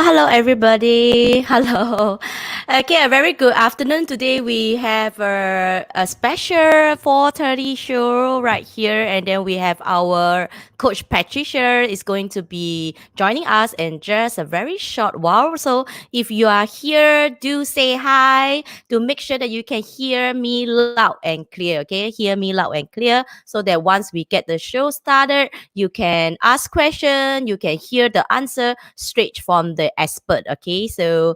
Hello, everybody. Hello. Okay, a very good afternoon. Today we have a special 4:30 show right here, and then we have our Coach Patricea is going to be joining us in just a very short while. So if you are here, do say hi to make sure that you can hear me loud and clear. Okay, hear me loud and clear, so that once we get the show started, you can ask question, you can hear the answer straight from the expert. Okay, so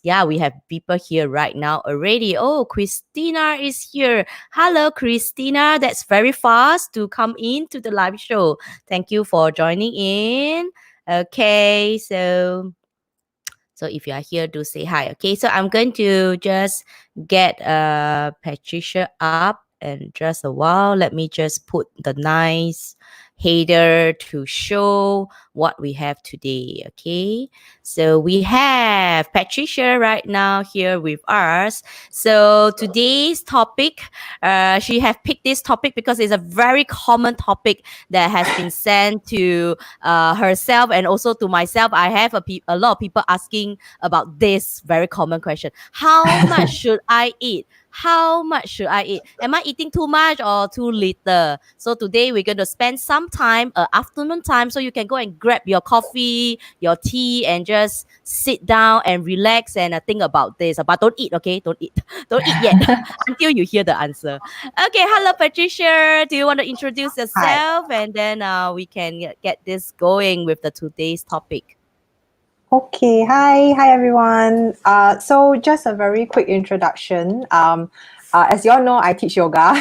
yeah, we have people here right now already. Oh, Christina is here. Hello, Christina. That's very fast to come into the live show. Thank you for joining in. Okay, so if you are here, do say hi. Okay, so I'm going to just get Patricia up and just a while. Let me just put the nice header to show what we have today. Okay, so we have Patricia right now here with us. So today's topic, she have picked this topic because it's a very common topic that has been sent to herself and also to myself. I have a lot of people asking about this very common question: how much should I eat? How much should I eat? Am I eating too much or too little? So today we're going to spend some time, afternoon time, so you can go and grab your coffee, your tea, and just sit down and relax and think about this. But don't eat, okay? Don't eat. Don't eat yet until you hear the answer. Okay, hello, Patricia. Do you want to introduce Hi. yourself, and then we can get this going with the today's topic? Okay. Hi, everyone. So just a very quick introduction. As you all know, I teach yoga.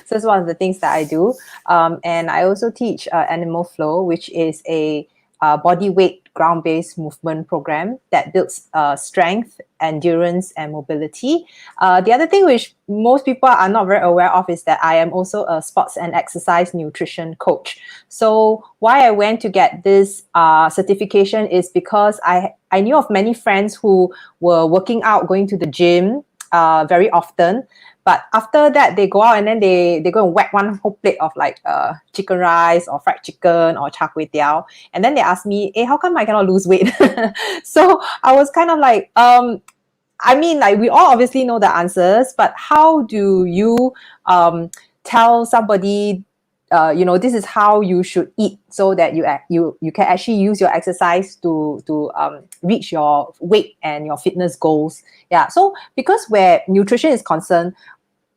So it's one of the things that I do. And I also teach Animal Flow, which is a body weight ground-based movement program that builds strength, endurance, and mobility. The other thing which most people are not very aware of is that I am also a sports and exercise nutrition coach. So why I went to get this certification is because I knew of many friends who were working out, going to the gym very often. But after that, they go out and then they go and whack one whole plate of like chicken rice or fried chicken or char kway teow. And then they ask me, hey, how come I cannot lose weight? So I was kind of like, I mean, like we all obviously know the answers, but how do you tell somebody, this is how you should eat so that you can actually use your exercise to reach your weight and your fitness goals. Yeah. So because where nutrition is concerned,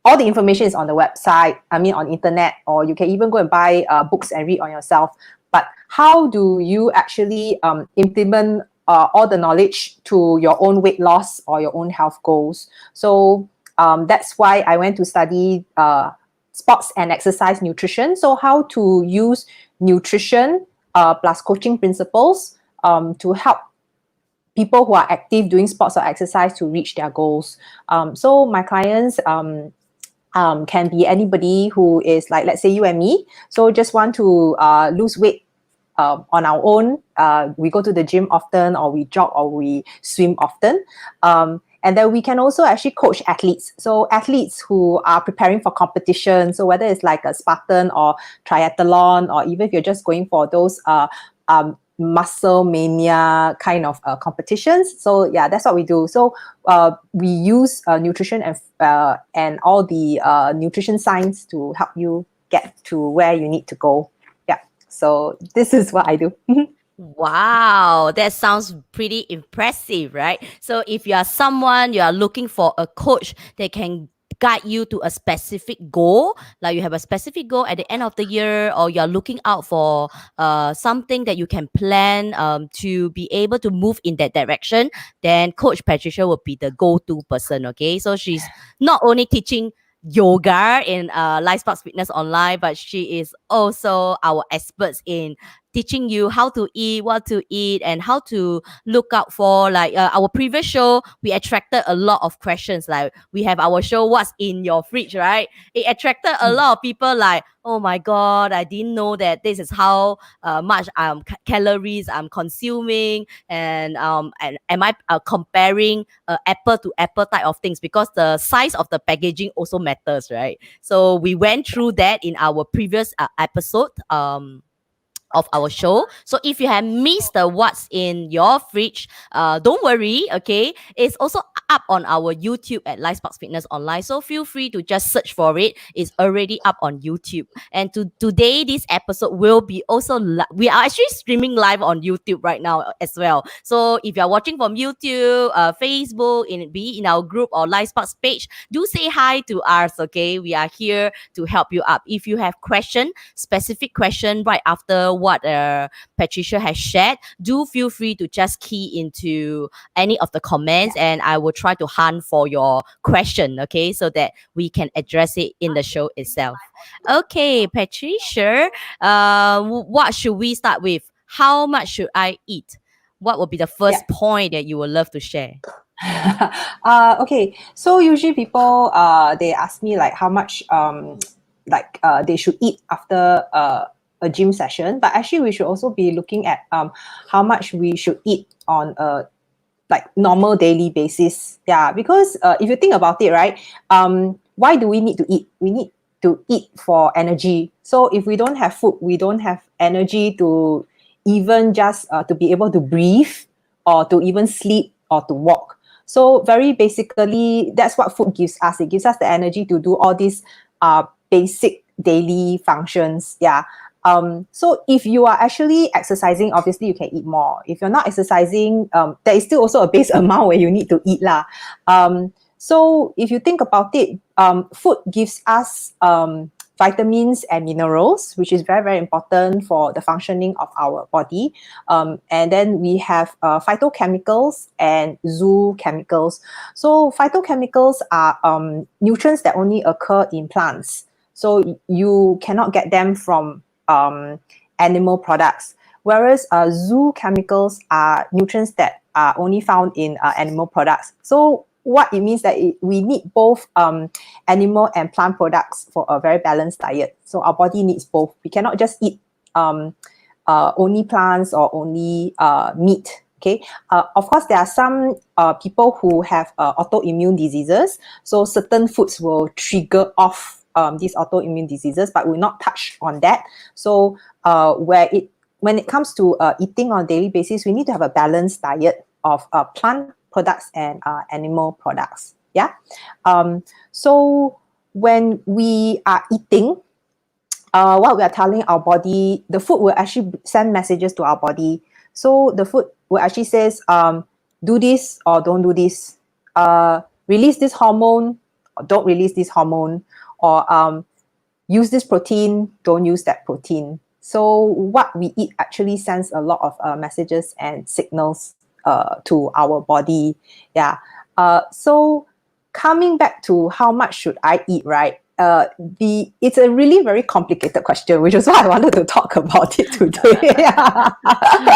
all the information is on the website. I mean, on internet, or you can even go and buy books and read on yourself. But how do you actually implement all the knowledge to your own weight loss or your own health goals? So that's why I went to study sports and exercise nutrition. So how to use nutrition plus coaching principles to help people who are active doing sports or exercise to reach their goals. So my clients can be anybody who is like, let's say you and me. So just want to lose weight on our own. We go to the gym often, or we jog, or we swim often. And then we can also actually coach athletes. So athletes who are preparing for competition. So whether it's like a Spartan or triathlon, or even if you're just going for those muscle mania kind of competitions. So yeah, that's what we do. So we use nutrition and all the nutrition science to help you get to where you need to go. Yeah. So this is what I do. Wow, that sounds pretty impressive, right? So if you are someone, you are looking for a coach that can guide you to a specific goal, like you have a specific goal at the end of the year, or you're looking out for something that you can plan to be able to move in that direction, then Coach Patricia will be the go-to person. Okay, so she's not only teaching yoga in life sports fitness online, but she is also our experts in teaching you how to eat, what to eat, and how to look out for. Like our previous show, we attracted a lot of questions. Like we have our show, "What's in your fridge?" Right? It attracted a lot of people. Like, oh my god, I didn't know that this is how much calories I'm consuming, and am I comparing apple to apple type of things, because the size of the packaging also matters, right? So we went through that in our previous episode. of our show. So if you have missed the what's in your fridge, don't worry, okay? It's also up on our YouTube at Lifesparks Fitness Online. So feel free to just search for it. It's already up on YouTube. And today, this episode will be also we are actually streaming live on YouTube right now as well. So if you are watching from YouTube, Facebook, be in our group or Lifesparks page, do say hi to us, okay? We are here to help you up. If you have specific question right after what Patricia has shared, do feel free to just key into any of the comments and I will try to hunt for your question, okay, so that we can address it in the show itself. Okay, Patricia, what should we start with? How much should I eat? What would be the first point that you would love to share? Okay, so usually people they ask me like how much they should eat after a gym session, but actually we should also be looking at how much we should eat on a like normal daily basis. Yeah, because if you think about it, right, why do we need to eat? We need to eat for energy. So if we don't have food, we don't have energy to even just to be able to breathe or to even sleep or to walk. So very basically, that's what food gives us. It gives us the energy to do all these basic daily functions. Yeah. So if you are actually exercising, obviously you can eat more. If you're not exercising, there is still also a base amount where you need to eat lah. So if you think about it, food gives us vitamins and minerals, which is very, very important for the functioning of our body. And then we have phytochemicals and zoochemicals. So phytochemicals are nutrients that only occur in plants. So you cannot get them from animal products. Whereas zoochemicals are nutrients that are only found in animal products. So what it means that we need both animal and plant products for a very balanced diet. So our body needs both. We cannot just eat only plants or only meat. Okay. Of course, there are some people who have autoimmune diseases. So certain foods will trigger off these autoimmune diseases, but we'll not touch on that. So when it comes to eating on a daily basis, we need to have a balanced diet of plant products and animal products. Yeah. So when we are eating, what we are telling our body, the food will actually send messages to our body. So the food will actually says, do this or don't do this. Release this hormone or don't release this hormone. Or use this protein, don't use that protein. So what we eat actually sends a lot of messages and signals to our body. Yeah. So coming back to how much should I eat, right? It's a really very complicated question, which is why I wanted to talk about it today.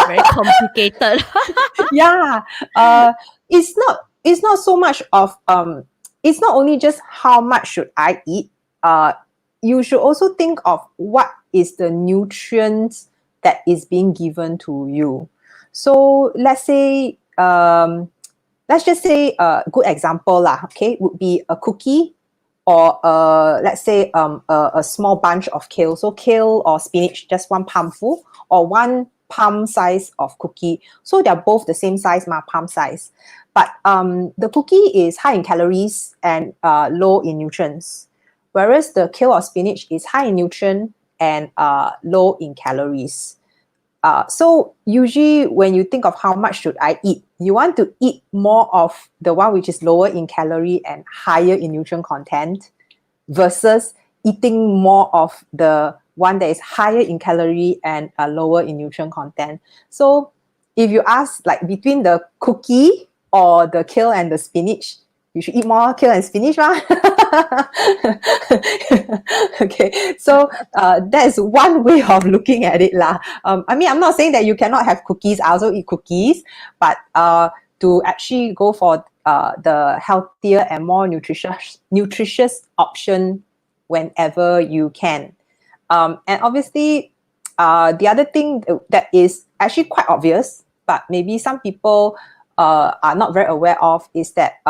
Very complicated. Yeah. It's not so much of it's not only just how much should I eat. You should also think of what is the nutrients that is being given to you. So let's just say a good example lah, okay, would be a cookie or let's say a small bunch of kale. So kale or spinach, just one palmful, or one palm size of cookie. So they're both the same size, palm size. But the cookie is high in calories and low in nutrients, whereas the kale or spinach is high in nutrient and low in calories. So usually when you think of how much should I eat, you want to eat more of the one which is lower in calorie and higher in nutrient content versus eating more of the one that is higher in calorie and lower in nutrient content. So if you ask like between the cookie or the kale and the spinach, you should eat more kale and spinach, right? Okay, so that's one way of looking at it lah. I mean, I'm not saying that you cannot have cookies. I also eat cookies, but to actually go for the healthier and more nutritious option whenever you can. And obviously, the other thing that is actually quite obvious, but maybe some people are not very aware of, is that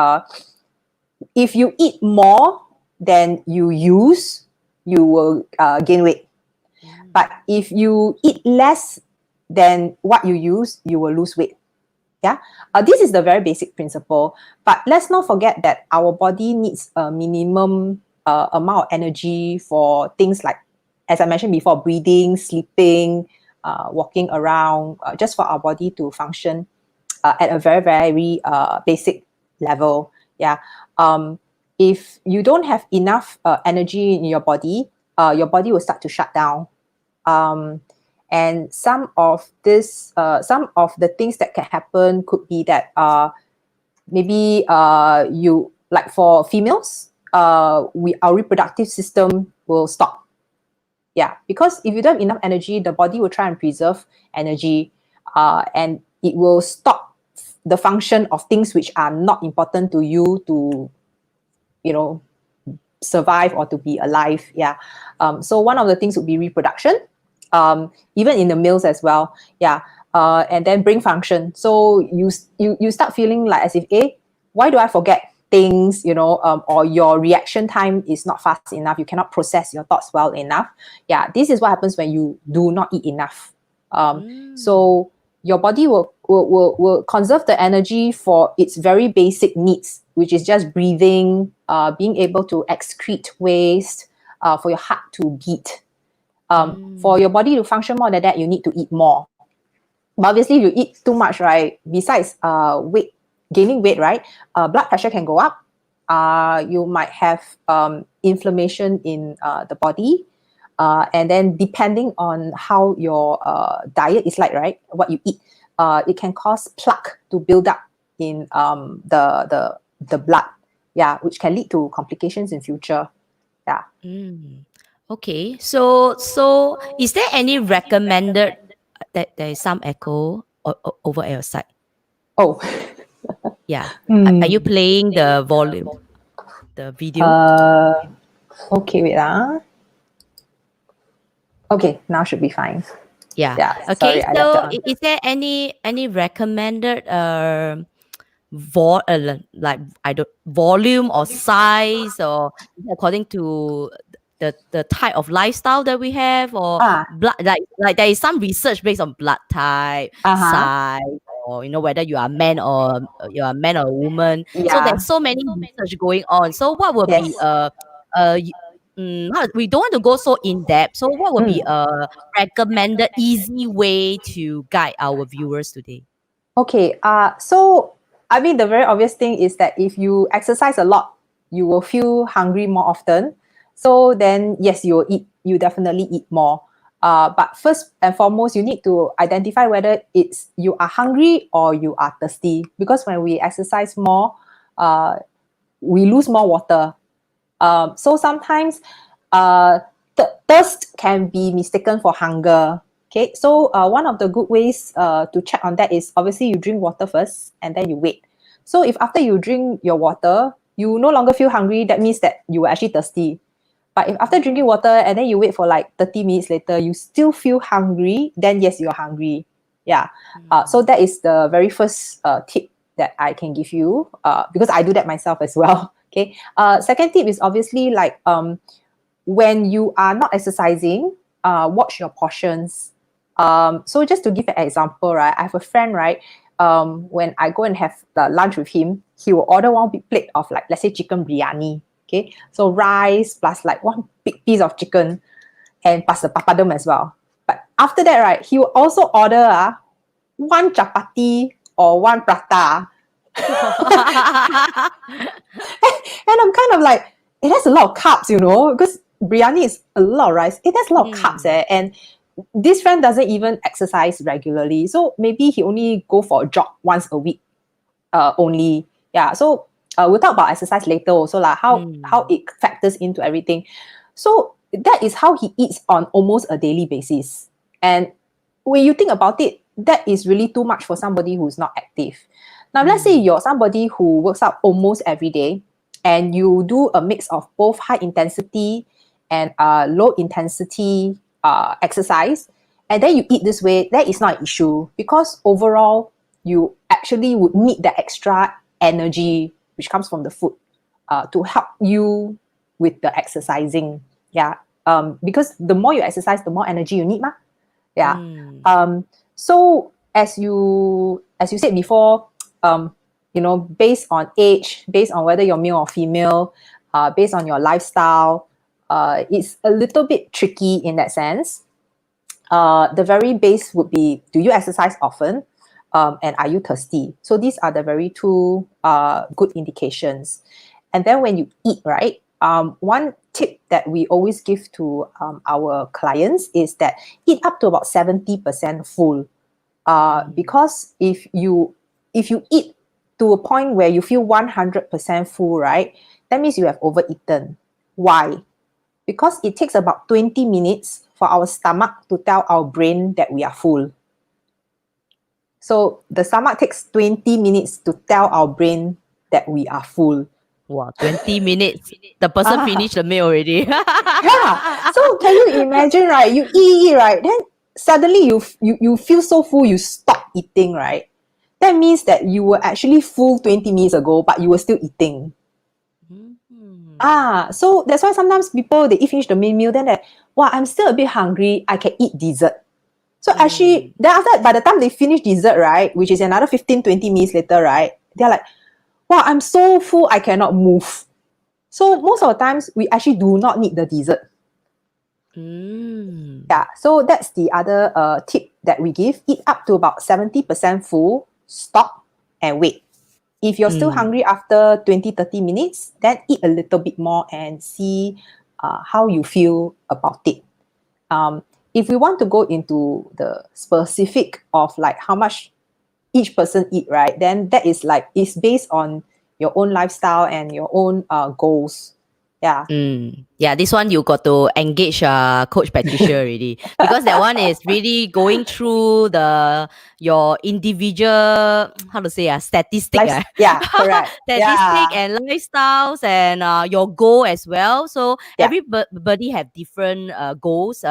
if you eat more than you use, you will gain weight. But if you eat less than what you use, you will lose weight. Yeah, this is the very basic principle. But let's not forget that our body needs a minimum amount of energy for things like, as I mentioned before, breathing, sleeping, walking around, just for our body to function at a very, very basic level. Yeah. If you don't have enough energy in your body will start to shut down. And some of the things that can happen could be that maybe you, like for females, our reproductive system will stop. Yeah, because if you don't have enough energy, the body will try and preserve energy, and it will stop the function of things which are not important to you to, survive or to be alive. Yeah. So one of the things would be reproduction, even in the males as well. Yeah. And then brain function. So you start feeling like as if, why do I forget things, or your reaction time is not fast enough. You cannot process your thoughts well enough. Yeah. This is what happens when you do not eat enough. So your body will conserve the energy for its very basic needs, which is just breathing, being able to excrete waste, for your heart to beat. For your body to function more than that, you need to eat more. But obviously, if you eat too much, right, besides gaining weight, right, blood pressure can go up. You might have inflammation in the body. And then depending on how your diet is like, right, what you eat, it can cause plaque to build up in the blood, yeah, which can lead to complications in future. Yeah. Okay, so is there any recommended that there is some echo over at your side? Oh. Yeah. Are you playing the volume, the video? Okay, wait. Okay, now should be fine. Yeah. Yeah, Okay. sorry, I left it So on. is there any recommended like I don't volume or size, or according to the type of lifestyle that we have, or blood, like there is some research based on blood type, Uh-huh. size, or whether you are a man or a woman. So Yeah. there's so many research going on. So what would Yes. be we don't want to go so in depth. So what would be a recommended easy way to guide our viewers today? Okay, so I mean, the very obvious thing is that if you exercise a lot, you will feel hungry more often. So then, yes, you definitely eat more. But first and foremost, you need to identify whether it's you are hungry or you are thirsty. Because when we exercise more, we lose more water. So sometimes thirst can be mistaken for hunger. Okay, so one of the good ways to check on that is obviously you drink water first and then you wait. So if after you drink your water, you no longer feel hungry, that means that you were actually thirsty. But if after drinking water and then you wait for like 30 minutes later, you still feel hungry, then yes, you're hungry. Yeah. So that is the very first tip that I can give you, because I do that myself as well. Okay. Second tip is obviously like when you are not exercising, watch your portions. So just to give an example, right, I have a friend, right, when I go and have lunch with him, he will order one big plate of like, let's say chicken biryani. Okay, so rice plus like one big piece of chicken and plus the papadum as well. But after that, right, he will also order one chapati or one prata. And I'm kind of like, it has a lot of carbs, because biryani is a lot of rice. It has a lot of carbs, and this friend doesn't even exercise regularly. So maybe he only go for a jog once a week, only. Yeah. So we'll talk about exercise later also, like how it factors into everything. So that is how he eats on almost a daily basis. And when you think about it, that is really too much for somebody who's not active. Now, let's say you're somebody who works out almost every day and you do a mix of both high intensity and low intensity exercise, and then you eat this way, that is not an issue because overall, you actually would need the extra energy which comes from the food to help you with the exercising. Yeah. because the more you exercise, the more energy you need, ma. Yeah. Mm. So as you said before, based on age, based on whether you're male or female, based on your lifestyle, it's a little bit tricky in that sense. The very base would be, do you exercise often? And are you thirsty? So these are the very two good indications. And then when you eat, right? One tip that we always give to our clients is that eat up to about 70% full. Because if you eat to a point where you feel 100% full, right? That means you have overeaten. Why? Because it takes about 20 minutes for our stomach to tell our brain that we are full. So the stomach takes 20 minutes to tell our brain that we are full. Wow, 20 minutes. The person Ah, finished the meal already. yeah. So can you imagine, right? You eat, right? Then suddenly you feel so full, you stop eating, right? That means that you were actually full 20 minutes ago, but you were still eating. Mm. So that's why sometimes people they eat finish the main meal, then they, wow, I'm still a bit hungry. I can eat dessert. So actually, Mm. then after that, by the time they finish dessert, right, which is another 15-20 minutes later, right, they're like, wow, I'm so full, I cannot move. So most of the times, we actually do not need the dessert. Mm. Yeah, so that's the other tip that we give. Eat up to about 70% full, stop, and wait. If you're still Mm. hungry after 20-30 minutes, then eat a little bit more and see how you feel about it. If we want to go into the specific of like how much each person eat, right? Then that is like it's based on your own lifestyle and your own goals. Yeah. Yeah, this one you got to engage Coach Patricia already because that one is really going through your individual how to say statistic Yeah, correct. statistic Yeah. and lifestyles and your goal as well. So Yeah. everybody have different goals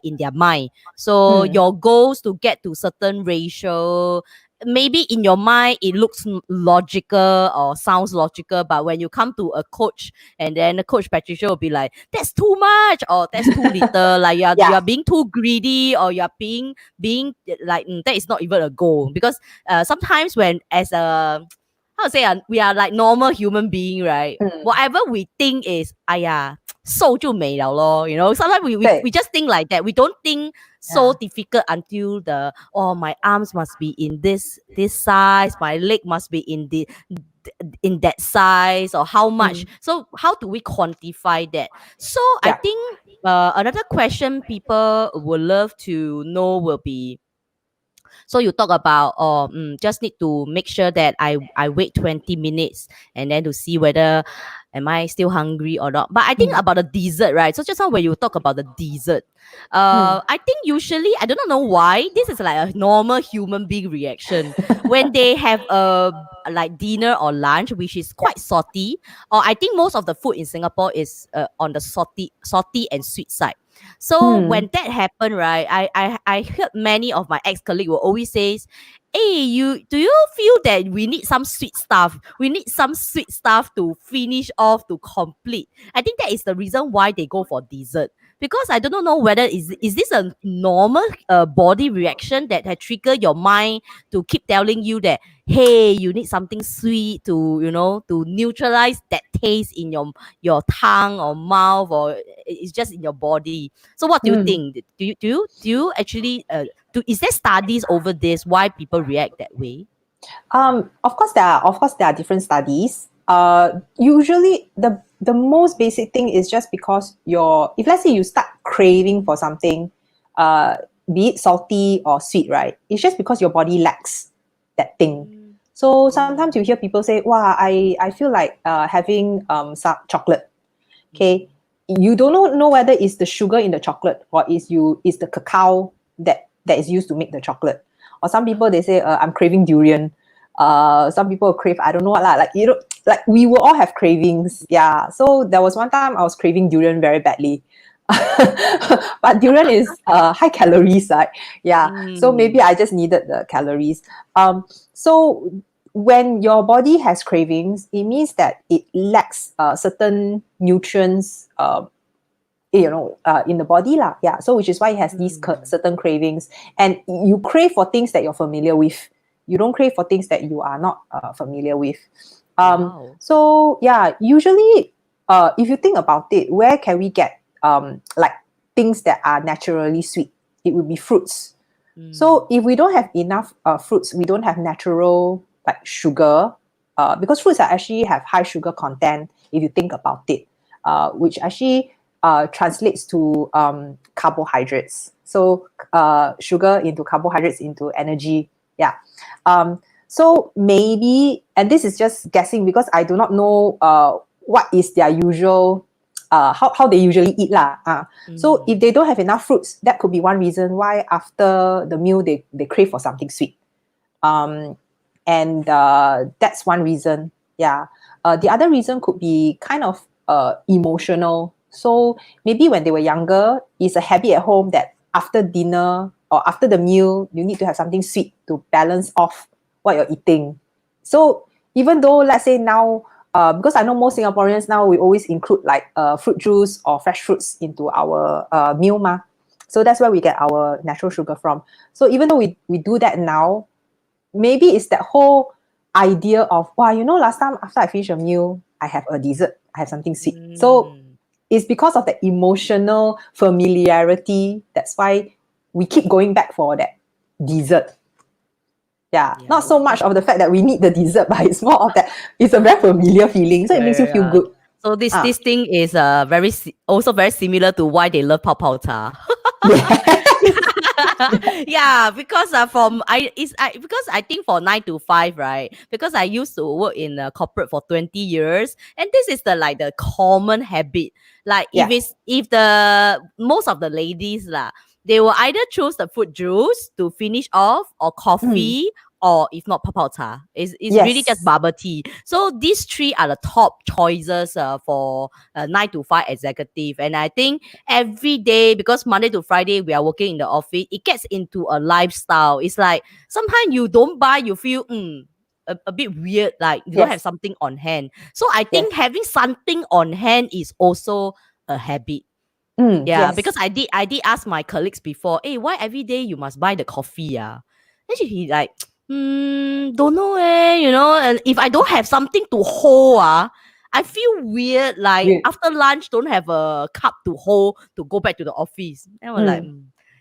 in their mind. So Mm. your goals to get to certain ratio, maybe in your mind it looks logical or sounds logical, but when you come to a coach and then the coach Patricia will be like, that's too much or that's too little. Like you Yeah. are being too greedy or you are being like that is not even a goal because sometimes when as a how to say we are like normal human being, right? Mm. Whatever we think is, 哎呀，瘦就美了 咯. You know, sometimes we 对. just think like that. We don't think so Yeah. difficult until my arms must be in this size, my leg must be in that size or how much. Mm. So how do we quantify that? So I Yeah. think another question people would love to know will be, so you talk about just need to make sure that I wait 20 minutes and then to see whether am I still hungry or not. But I think Mm. about the dessert, right? So just now when you talk about the dessert, Mm. I think usually I don't know why this is like a normal human being reaction when they have a like dinner or lunch which is Yeah. quite salty, or I think most of the food in Singapore is on the salty and sweet side. So Mm. when that happened, right, I heard many of my ex colleagues will always say, "Hey, do you feel that we need some sweet stuff? We need some sweet stuff to finish off to complete." I think that is the reason why they go for dessert because I don't know whether is this a normal body reaction that had triggered your mind to keep telling you that, hey, you need something sweet to to neutralize that taste in your tongue or mouth, or it's just in your body. So what do you Mm. think? Do you actually is there studies over this why people react that way? Of course there are different studies. Usually the most basic thing is just because if let's say you start craving for something, uh, be it salty or sweet, right? It's just because your body lacks that thing. Mm, So sometimes mm, you hear people say, "Wow, I feel like having some chocolate." Okay, you don't know whether it's the sugar in the chocolate or is the cacao that is used to make the chocolate. Or some people they say I'm craving durian. Some people crave I don't know what lah. Like like we will all have cravings. Yeah. So there was one time I was craving durian very badly. But durian is high calories, right? Yeah. So maybe mm, I just needed the calories. So when your body has cravings, it means that it lacks certain nutrients in the body lah. Yeah. So which is why it has these certain cravings, and you crave for things that you're familiar with. You don't crave for things that you are not familiar with. Wow. So yeah, usually, if you think about it, where can we get like things that are naturally sweet? It would be fruits. So if we don't have enough fruits, we don't have natural like sugar, because fruits are actually have high sugar content. If you think about it, which actually translates to carbohydrates. So sugar into carbohydrates into energy. Yeah. So maybe, and this is just guessing because I do not know what is their usual how they usually eat lah. So if they don't have enough fruits, that could be one reason why after the meal they crave for something sweet. And that's one reason. Yeah. The other reason could be kind of emotional. So maybe when they were younger, it's a habit at home that after dinner or after the meal, you need to have something sweet to balance off what you're eating. So even though, let's say now, because I know most Singaporeans now, we always include like fruit juice or fresh fruits into our meal ma. So that's where we get our natural sugar from. So even though we do that now, maybe it's that whole idea of, wow, last time after I finish a meal, I have a dessert, I have something sweet. So it's because of the emotional familiarity. That's why we keep going back for that dessert. Yeah, not so much of the fact that we need the dessert, but it's more of that it's a very familiar feeling, so it makes you feel good. So this thing is also very similar to why they love Pao Pao Cha. Yeah, because because I think for 9 to 5, right? Because I used to work in a corporate for 20 years, and this is the common habit. Like Yeah. if the most of the ladies lah, they will either choose the fruit juice to finish off or coffee. Or if not, Pao Cha. It's really just Yes. bubble tea. So these three are the top choices for 9 to 5 executive. And I think every day, because Monday to Friday we are working in the office, it gets into a lifestyle. It's like sometimes you don't buy, you feel a bit weird, like you don't have Yes. something on hand. So I Yes. think having something on hand is also a habit. Yeah, Yes. because I did ask my colleagues before, hey, why every day you must buy the coffee? Then he like, don't know and if I don't have something to hold, I feel weird. Like Weird. after lunch, don't have a cup to hold to go back to the office. And I was like,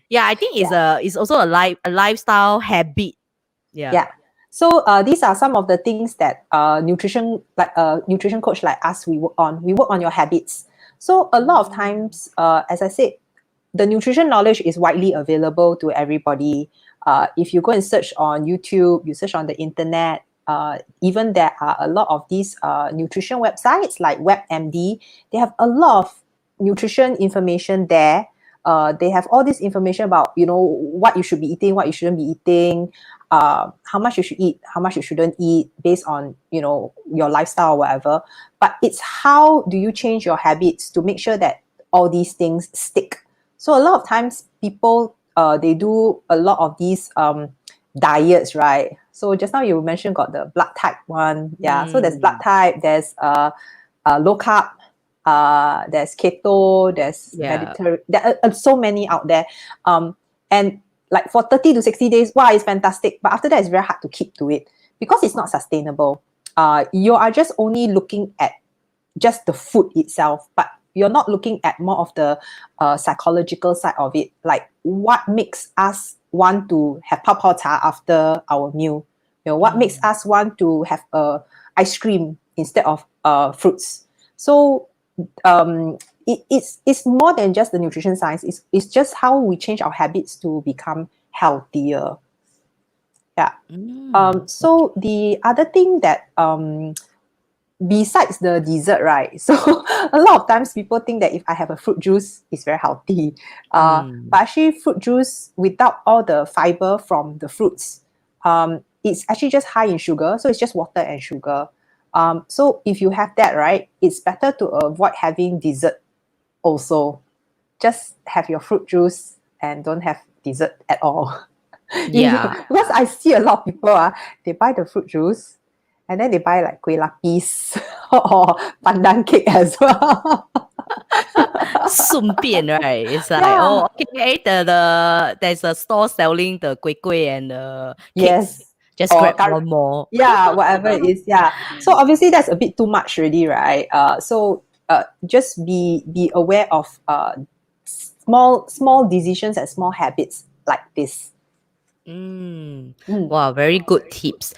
yeah, I think it's also a lifestyle habit. Yeah. Yeah. So these are some of the things that nutrition coach like us we work on. We work on your habits. So a lot of times, as I said, the nutrition knowledge is widely available to everybody. If you go and search on YouTube, you search on the internet, even there are a lot of these nutrition websites like WebMD. They have a lot of nutrition information there. They have all this information about what you should be eating, what you shouldn't be eating, how much you should eat, how much you shouldn't eat based on your lifestyle or whatever. But it's how do you change your habits to make sure that all these things stick. So a lot of times people they do a lot of these diets, right? So just now you mentioned got the blood type one. Yeah. So there's blood type, there's low carb, there's keto, there's Mediterranean. There are so many out there. And like for 30 to 60 days, wow, it's fantastic. But after that, it's very hard to keep to it because it's not sustainable. You are just only looking at just the food itself, but you're not looking at more of the psychological side of it. Like what makes us want to have Pao Pao Cha after our meal? What makes us want to have ice cream instead of fruits? So it's more than just the nutrition science. It's just how we change our habits to become healthier. Yeah. So the other thing that besides the dessert, right? So a lot of times people think that if I have a fruit juice, it's very healthy. But actually, fruit juice without all the fiber from the fruits, it's actually just high in sugar. So it's just water and sugar. So if you have that, right, it's better to avoid having dessert also. Just have your fruit juice and don't have dessert at all. Yeah. Because I see a lot of people, they buy the fruit juice and then they buy like kueh lapis or pandan cake as well. 顺便, right? It's like, Yeah. oh, okay, there's a store selling the kueh kueh and the cakes. Yes. Just Or grab one more. yeah, whatever it is. Yeah. So obviously that's a bit too much already, right? Just be aware of small decisions and small habits like this. Mm. Mm. Wow, very good tips.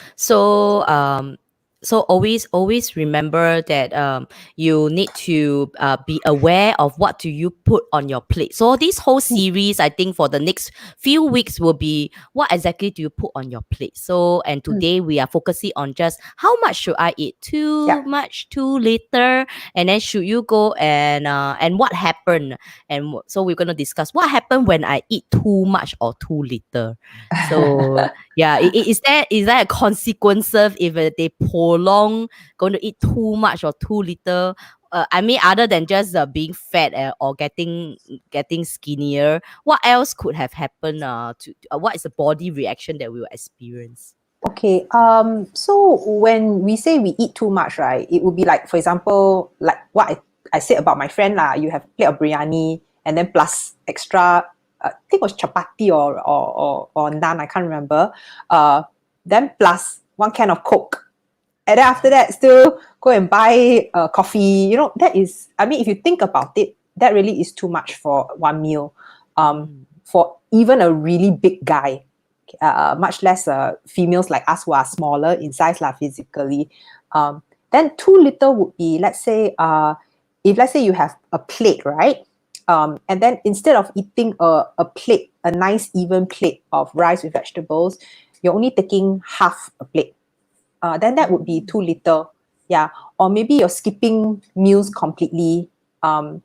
So always remember that you need to be aware of what do you put on your plate. So this whole Mm. series, I think for the next few weeks will be what exactly do you put on your plate. So and Mm. today we are focusing on just how much should I eat? Too Yeah. much, too little, and then should you go and what happened? And so we're gonna discuss what happened when I eat too much or too little. So yeah, is there a consequences if they prolong going to eat too much or too little? I mean, other than just being fat or getting skinnier, what else could have happened? To what is the body reaction that we will experience? Okay. So when we say we eat too much, right, it would be like, for example, like what I said about my friend lah. You have plate of biryani and then plus extra, I think it was chapati or naan. I can't remember. Then plus one can of Coke. And then after that, still go and buy coffee. You know, that is, I mean, if you think about it, that really is too much for one meal. Mm. For even a really big guy, much less females like us who are smaller in size lah, physically. Then too little would be, let's say, if let's say you have a plate, right? And then instead of eating a plate, a nice even plate of rice with vegetables, you're only taking half a plate. Then that would be too little. Yeah. Or maybe you're skipping meals completely. Um,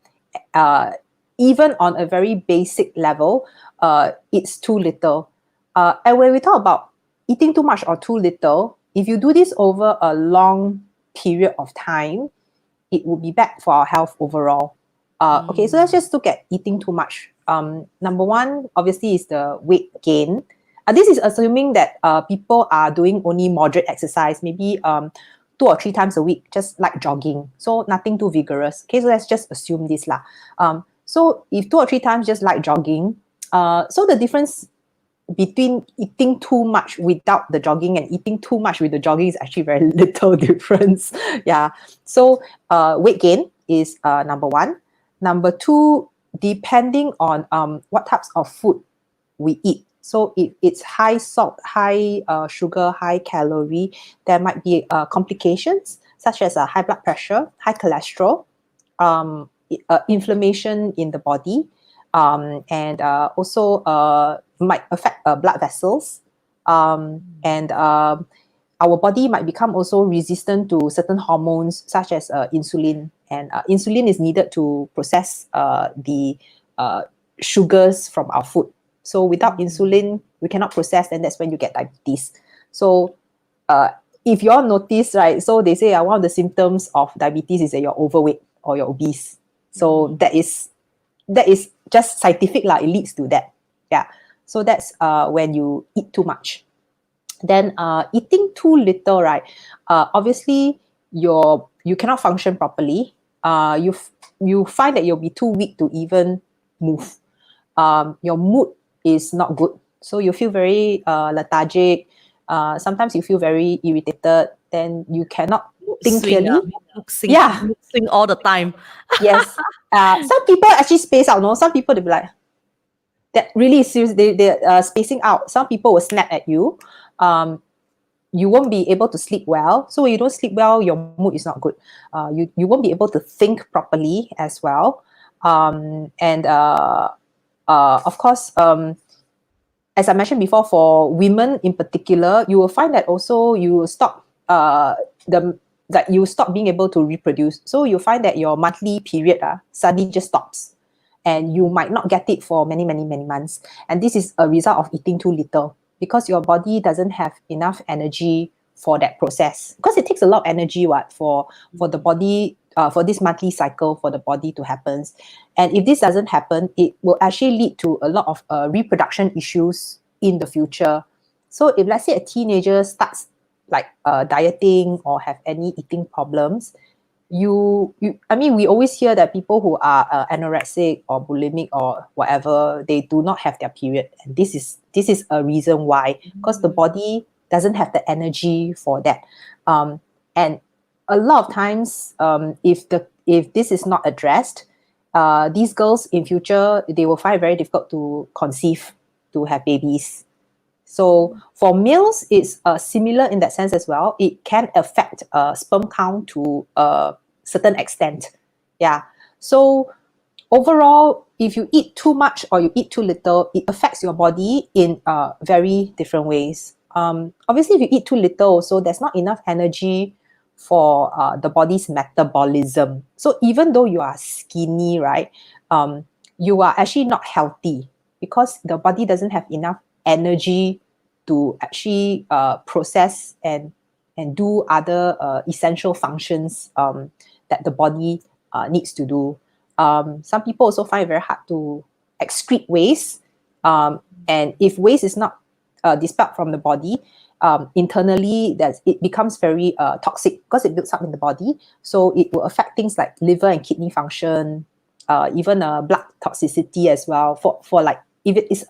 uh, Even on a very basic level, it's too little. And when we talk about eating too much or too little, if you do this over a long period of time, it will be bad for our health overall. Okay, so let's Mm. just look at eating too much. Number one, obviously, is the weight gain. This is assuming that people are doing only moderate exercise, maybe 2 or 3 times a week, just like jogging. So nothing too vigorous. Okay, so let's just assume this lah. So if 2 or 3 times just like jogging, so the difference between eating too much without the jogging and eating too much with the jogging is actually very little difference. Yeah. So weight gain is number one. Number two, depending on what types of food we eat. So if it's high salt, high sugar, high calorie, there might be complications such as high blood pressure, high cholesterol, inflammation in the body, and also might affect blood vessels, and our body might become also resistant to certain hormones such as insulin, and insulin is needed to process the uh, sugars from our food. So without insulin, we cannot process, and that's when you get diabetes. So uh, if you all notice, right, so they say one of the symptoms of diabetes is that you're overweight or you're obese. So that is just scientific lah. It leads to that. Yeah. So that's when you eat too much. Then eating too little, right? Obviously, you cannot function properly. You find that you'll be too weak to even move. Your mood is not good, so you feel very lethargic. Sometimes you feel very irritated. Then you cannot Mood think swing, clearly. Yeah. mood swing all the time. Yes. Some people actually space out. No, some people they be like that really is serious. They spacing out. Some people will snap at you. You won't be able to sleep well. So when you don't sleep well, your mood is not good. You won't be able to think properly as well. And of course, as I mentioned before, for women in particular, you will find that also you will stop the that you stop being able to reproduce. So you find that your monthly period suddenly just stops, and you might not get it for many months. And this is a result of eating too little because your body doesn't have enough energy for that process. Because it takes a lot of energy, for the body, for this monthly cycle for the body to happen. And if this doesn't happen, it will actually lead to a lot of reproduction issues in the future. So if let's say a teenager starts like dieting or have any eating problems, I mean, we always hear that people who are anorexic or bulimic or whatever, they do not have their period, and this is a reason why, because the body doesn't have the energy for that. And a lot of times, if this is not addressed, these girls in future, they will find it very difficult to conceive, to have babies. So for males, it's similar in that sense as well. It can affect sperm count to a certain extent. Yeah. So overall, if you eat too much or you eat too little, it affects your body in very different ways. Obviously, if you eat too little, also there's not enough energy for the body's metabolism. So even though you are skinny, right, you are actually not healthy because the body doesn't have enough energy to actually process and do other essential functions that the body needs to do. Some people also find it very hard to excrete waste. And if waste is not dispelled from the body, internally, it becomes very toxic because it builds up in the body. So it will affect things like liver and kidney function, even blood toxicity as well. For like if it is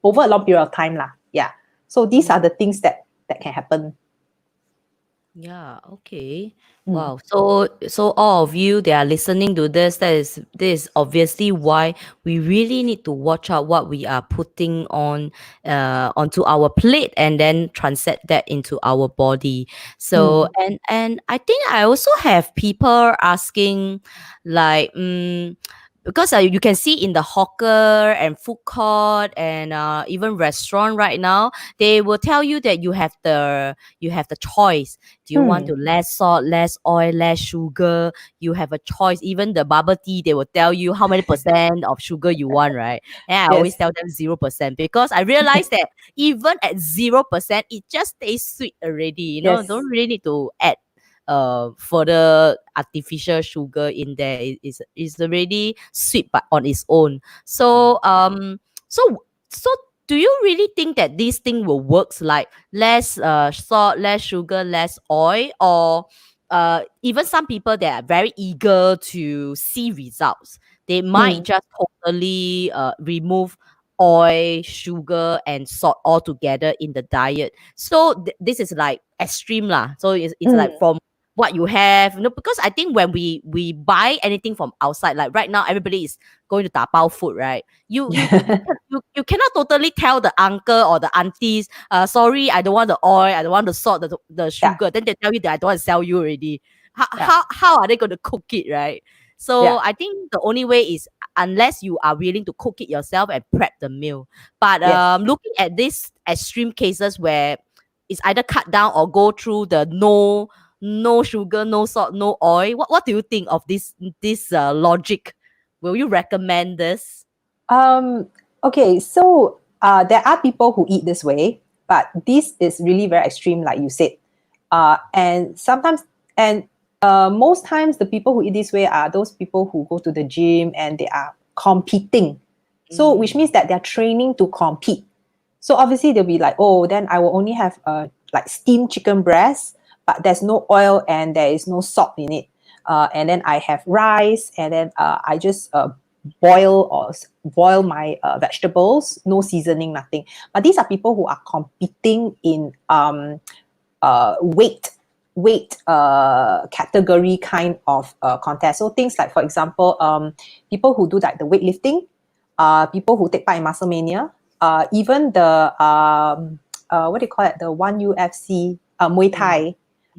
over a long period of time, lah. Yeah. So these are the things that can happen. Yeah, okay. Mm. Wow. So all of you that are listening to this, this is obviously why we really need to watch out what we are putting on onto our plate and then transit that into our body. So Mm. and I think I also have people asking like because you can see in the hawker and food court and even restaurant right now, they will tell you that you have the choice. Do you want to Mm. less salt, less oil, less sugar? You have a choice. Even the bubble tea, they will tell you how many percent of sugar you want, right? And I always Yes. tell them 0% because I realize that even at 0%, it just tastes sweet already. Yes. Don't really need to add further artificial sugar in there. It's already sweet but on its own. So do you really think that this thing will works like less salt, less sugar, less oil, or even some people that are very eager to see results, they might Mm. just totally remove oil, sugar, and salt altogether in the diet. So this is like extreme lah. So it's like Mm. from what you have, because I think when we buy anything from outside, like right now everybody is going to tapao food, right? You cannot totally tell the uncle or the aunties, sorry, I don't want the oil, I don't want the salt, the Yeah. sugar. Then they tell you that I don't want to sell you already. How Yeah. how, how are they going to cook it, right? So Yeah. I think the only way is unless you are willing to cook it yourself and prep the meal. But Yes. looking at these extreme cases where it's either cut down or go through the no sugar, no salt, no oil. What do you think of this logic? Will you recommend this? Um, okay, so there are people who eat this way, but this is really very extreme, like you said. And sometimes, and most times, the people who eat this way are those people who go to the gym and they are competing. So, which Mm. means that they're training to compete. So obviously they'll be like, oh, then I will only have like steamed chicken breast, but there's no oil and there is no salt in it. And then I have rice, and then I just boil my vegetables, no seasoning, nothing. But these are people who are competing in weight category kind of contest. So things like, for example, people who do like the weightlifting, people who take part in Muscle Mania, even the what do you call it? The one UFC, Muay Mm. Thai.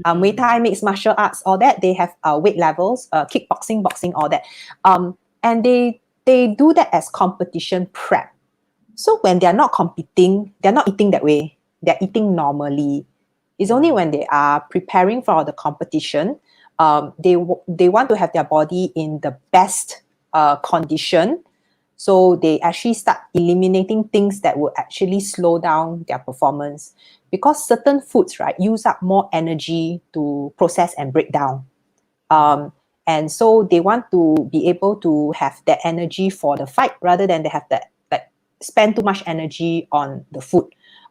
Muay Mm. Thai, mixed martial arts, all that. They have weight levels, kickboxing, boxing, all that. And they do that as competition prep. So when they're not competing, they're not eating that way. They're eating normally. It's only Mm. when they are preparing for the competition, they want to have their body in the best condition. So they actually start eliminating things that will actually slow down their performance, because certain foods, right, use up more energy to process and break down. Um, and so they want to be able to have that energy for the fight rather than they have that like spend too much energy on the food.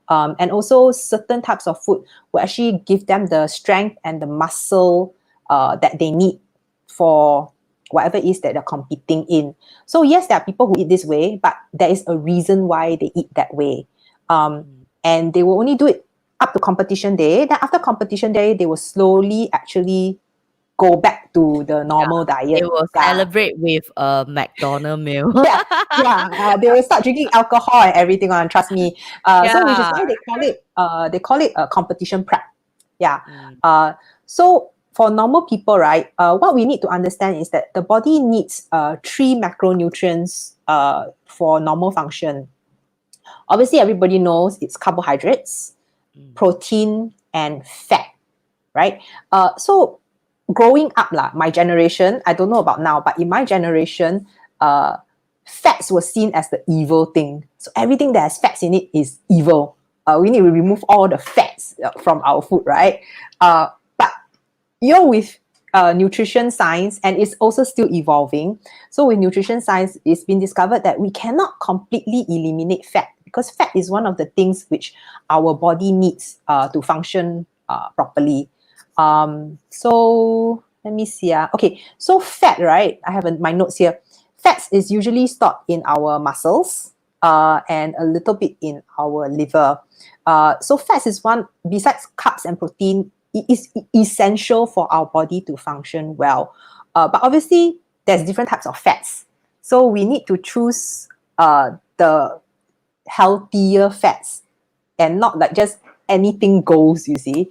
And also certain types of food will actually give them the strength and the muscle that they need for whatever it is that they're competing in. So yes, there are people who eat this way, but there is a reason why they eat that way. And they will only do it up to competition day. Then after competition day, they will slowly actually go back to the normal They diet. will Yeah. celebrate with a McDonald meal. Yeah, yeah. They will start drinking alcohol and everything on. Trust me. So which is Yeah. why they call it a competition prep. Yeah. Mm. So for normal people, right? What we need to understand is that the body needs three macronutrients for normal function. Obviously, everybody knows it's carbohydrates, protein, and fat, right? So growing up, my generation, I don't know about now, but in my generation, fats were seen as the evil thing. So everything that has fats in it is evil. We need to remove all the fats from our food, right? But with nutrition science, and it's also still evolving. So with nutrition science, it's been discovered that we cannot completely eliminate fat, because fat is one of the things which our body needs to function properly. So let me see. Okay, so fat, right? I have my notes here. Fats is usually stored in our muscles and a little bit in our liver. So fats is one, besides carbs and protein, it is essential for our body to function well. But obviously, there's different types of fats. So we need to choose the healthier fats and not like just anything goes, you see.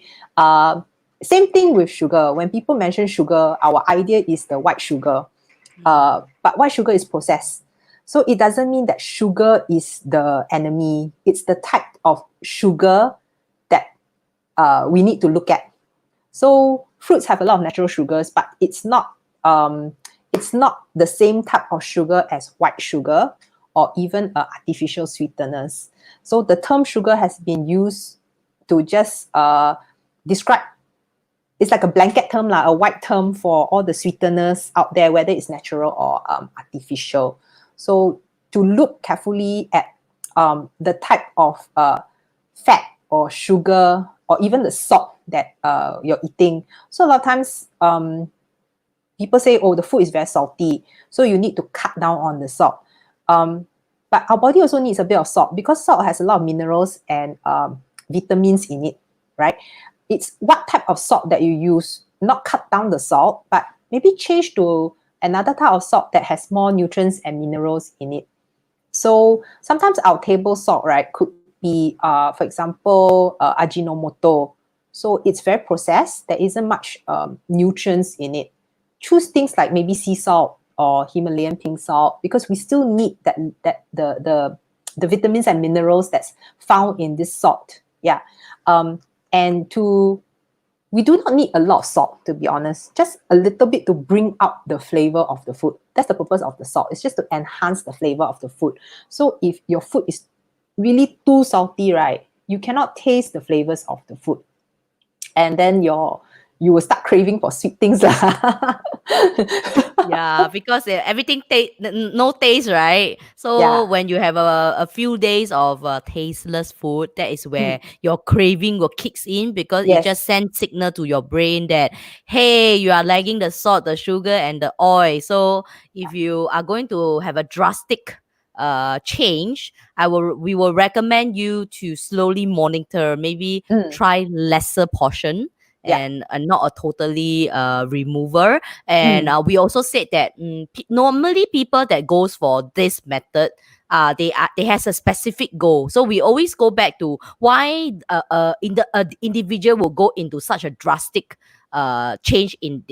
Same thing with sugar. When people mention sugar, our idea is the white sugar. But white sugar is processed. So it doesn't mean that sugar is the enemy. It's the type of sugar that we need to look at. So fruits have a lot of natural sugars, but it's not the same type of sugar as white sugar or even artificial sweeteners. So the term sugar has been used to just describe, it's like a blanket term, a white term for all the sweeteners out there, whether it's natural or artificial. So to look carefully at the type of fat or sugar or even the salt that you're eating. So a lot of times people say, oh, the food is very salty, so you need to cut down on the salt. But our body also needs a bit of salt, because salt has a lot of minerals and vitamins in it, right? It's what type of salt that you use, not cut down the salt, but maybe change to another type of salt that has more nutrients and minerals in it. So sometimes our table salt, right, could be, for example, Ajinomoto. So it's very processed. There isn't much nutrients in it. Choose things like maybe sea salt or Himalayan pink salt, because we still need the vitamins and minerals that's found in this salt. Yeah. And we do not need a lot of salt, to be honest. Just a little bit to bring out the flavor of the food. That's the purpose of the salt. It's just to enhance the flavor of the food. So if your food is really too salty, right, you cannot taste the flavors of the food. And then you will start craving for sweet things. Yeah, because everything no taste, right? So Yeah. when you have a few days of tasteless food, that is where Mm. your craving will kicks in, because it just Yes. sends signal to your brain that, hey, you are lacking the salt, the sugar, and the oil. So if you are going to have a drastic change, we will recommend you to slowly monitor, maybe Mm. try lesser portion, Yeah. and not a totally remover. And Mm. we also said that normally people that goes for this method, they has a specific goal. So we always go back to why individual will go into such a drastic change in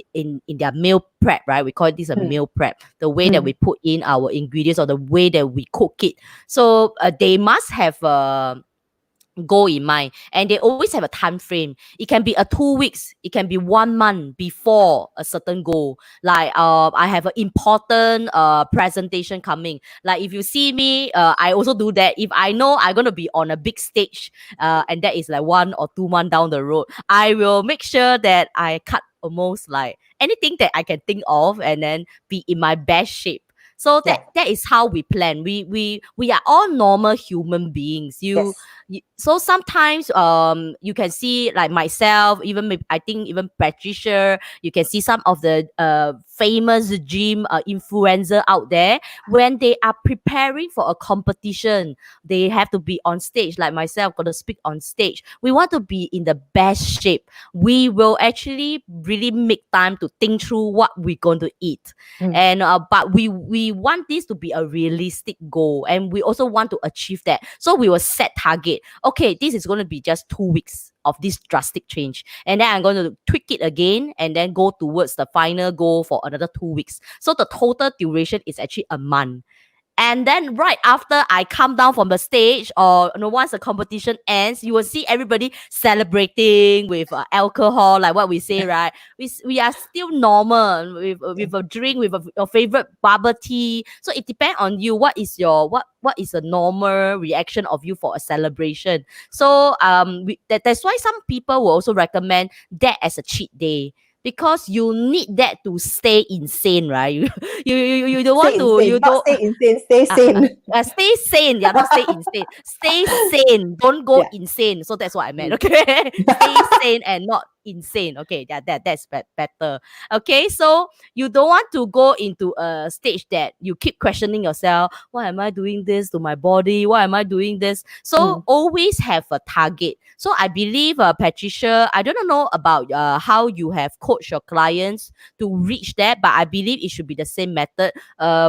their meal prep, right? We call this a Mm. meal prep, the way that we Mm. put in our ingredients or the way that we cook it. So they must have goal in mind, and they always have a time frame. It can be a 2 weeks, it can be 1 month before a certain goal. Like I have an important presentation coming. Like if you see me, I also do that. If I know I'm gonna be on a big stage, and that is like 1 or 2 months down the road, I will make sure that I cut almost like anything that I can think of, and then be in my best shape. So Yeah. that is how we plan. We are all normal human beings. Yes. So sometimes you can see like myself, even I think even Patricia, you can see some of the famous gym influencer out there when they are preparing for a competition, they have to be on stage. Like myself, got to speak on stage. We want to be in the best shape. We will actually really make time to think through what we're going to eat, and but we want this to be a realistic goal, and we also want to achieve that. So we will set target. Okay, this is going to be just 2 weeks of this drastic change, and then I'm going to tweak it again, and then go towards the final goal for another 2 weeks. So the total duration is actually a month. And then right after I come down from the stage, or once the competition ends, you will see everybody celebrating with alcohol, like what we say, right? We are still normal with a drink, with your favorite bubble tea. So it depends on you. What is your what is a normal reaction of you for a celebration? So that's why some people will also recommend that as a cheat day, because you need that to stay insane, right? You don't want Stay to, insane. you Not don't stay insane. Stay uh, uh, sane. stay sane. Yeah, not stay insane. Stay sane. Don't go Yeah. insane. So that's what I meant. Mm. Okay, stay sane and not insane. Okay, that's better. Okay, so you don't want to go into a stage that you keep questioning yourself. Why am I doing this to my body? Why am I doing this? So Mm. always have a target. So I believe, Patricia, I don't know about how you have coached your clients to reach that, but I believe it should be the same method.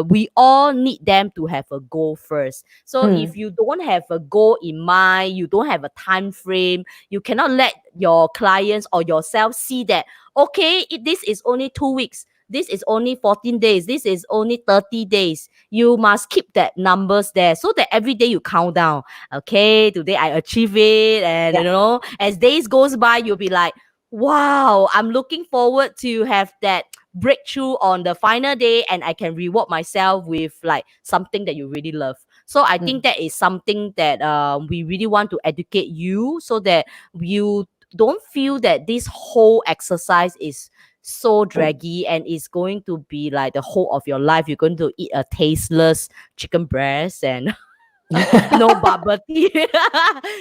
We all need them to have a goal first. So if Mm. you don't have a goal in mind, you don't have a time frame, you cannot let your clients or yourself see that, okay, this is only 2 weeks. This is only 14 days. This is only 30 days. You must keep that numbers there so that every day you count down. Okay, today I achieve it. And Yeah. as days goes by, you'll be like, wow, I'm looking forward to have that breakthrough on the final day, and I can reward myself with like something that you really love. So I think Mm. that is something that we really want to educate you, so that you don't feel that this whole exercise is so draggy and it's going to be like the whole of your life. You're going to eat a tasteless chicken breast and no bubble tea.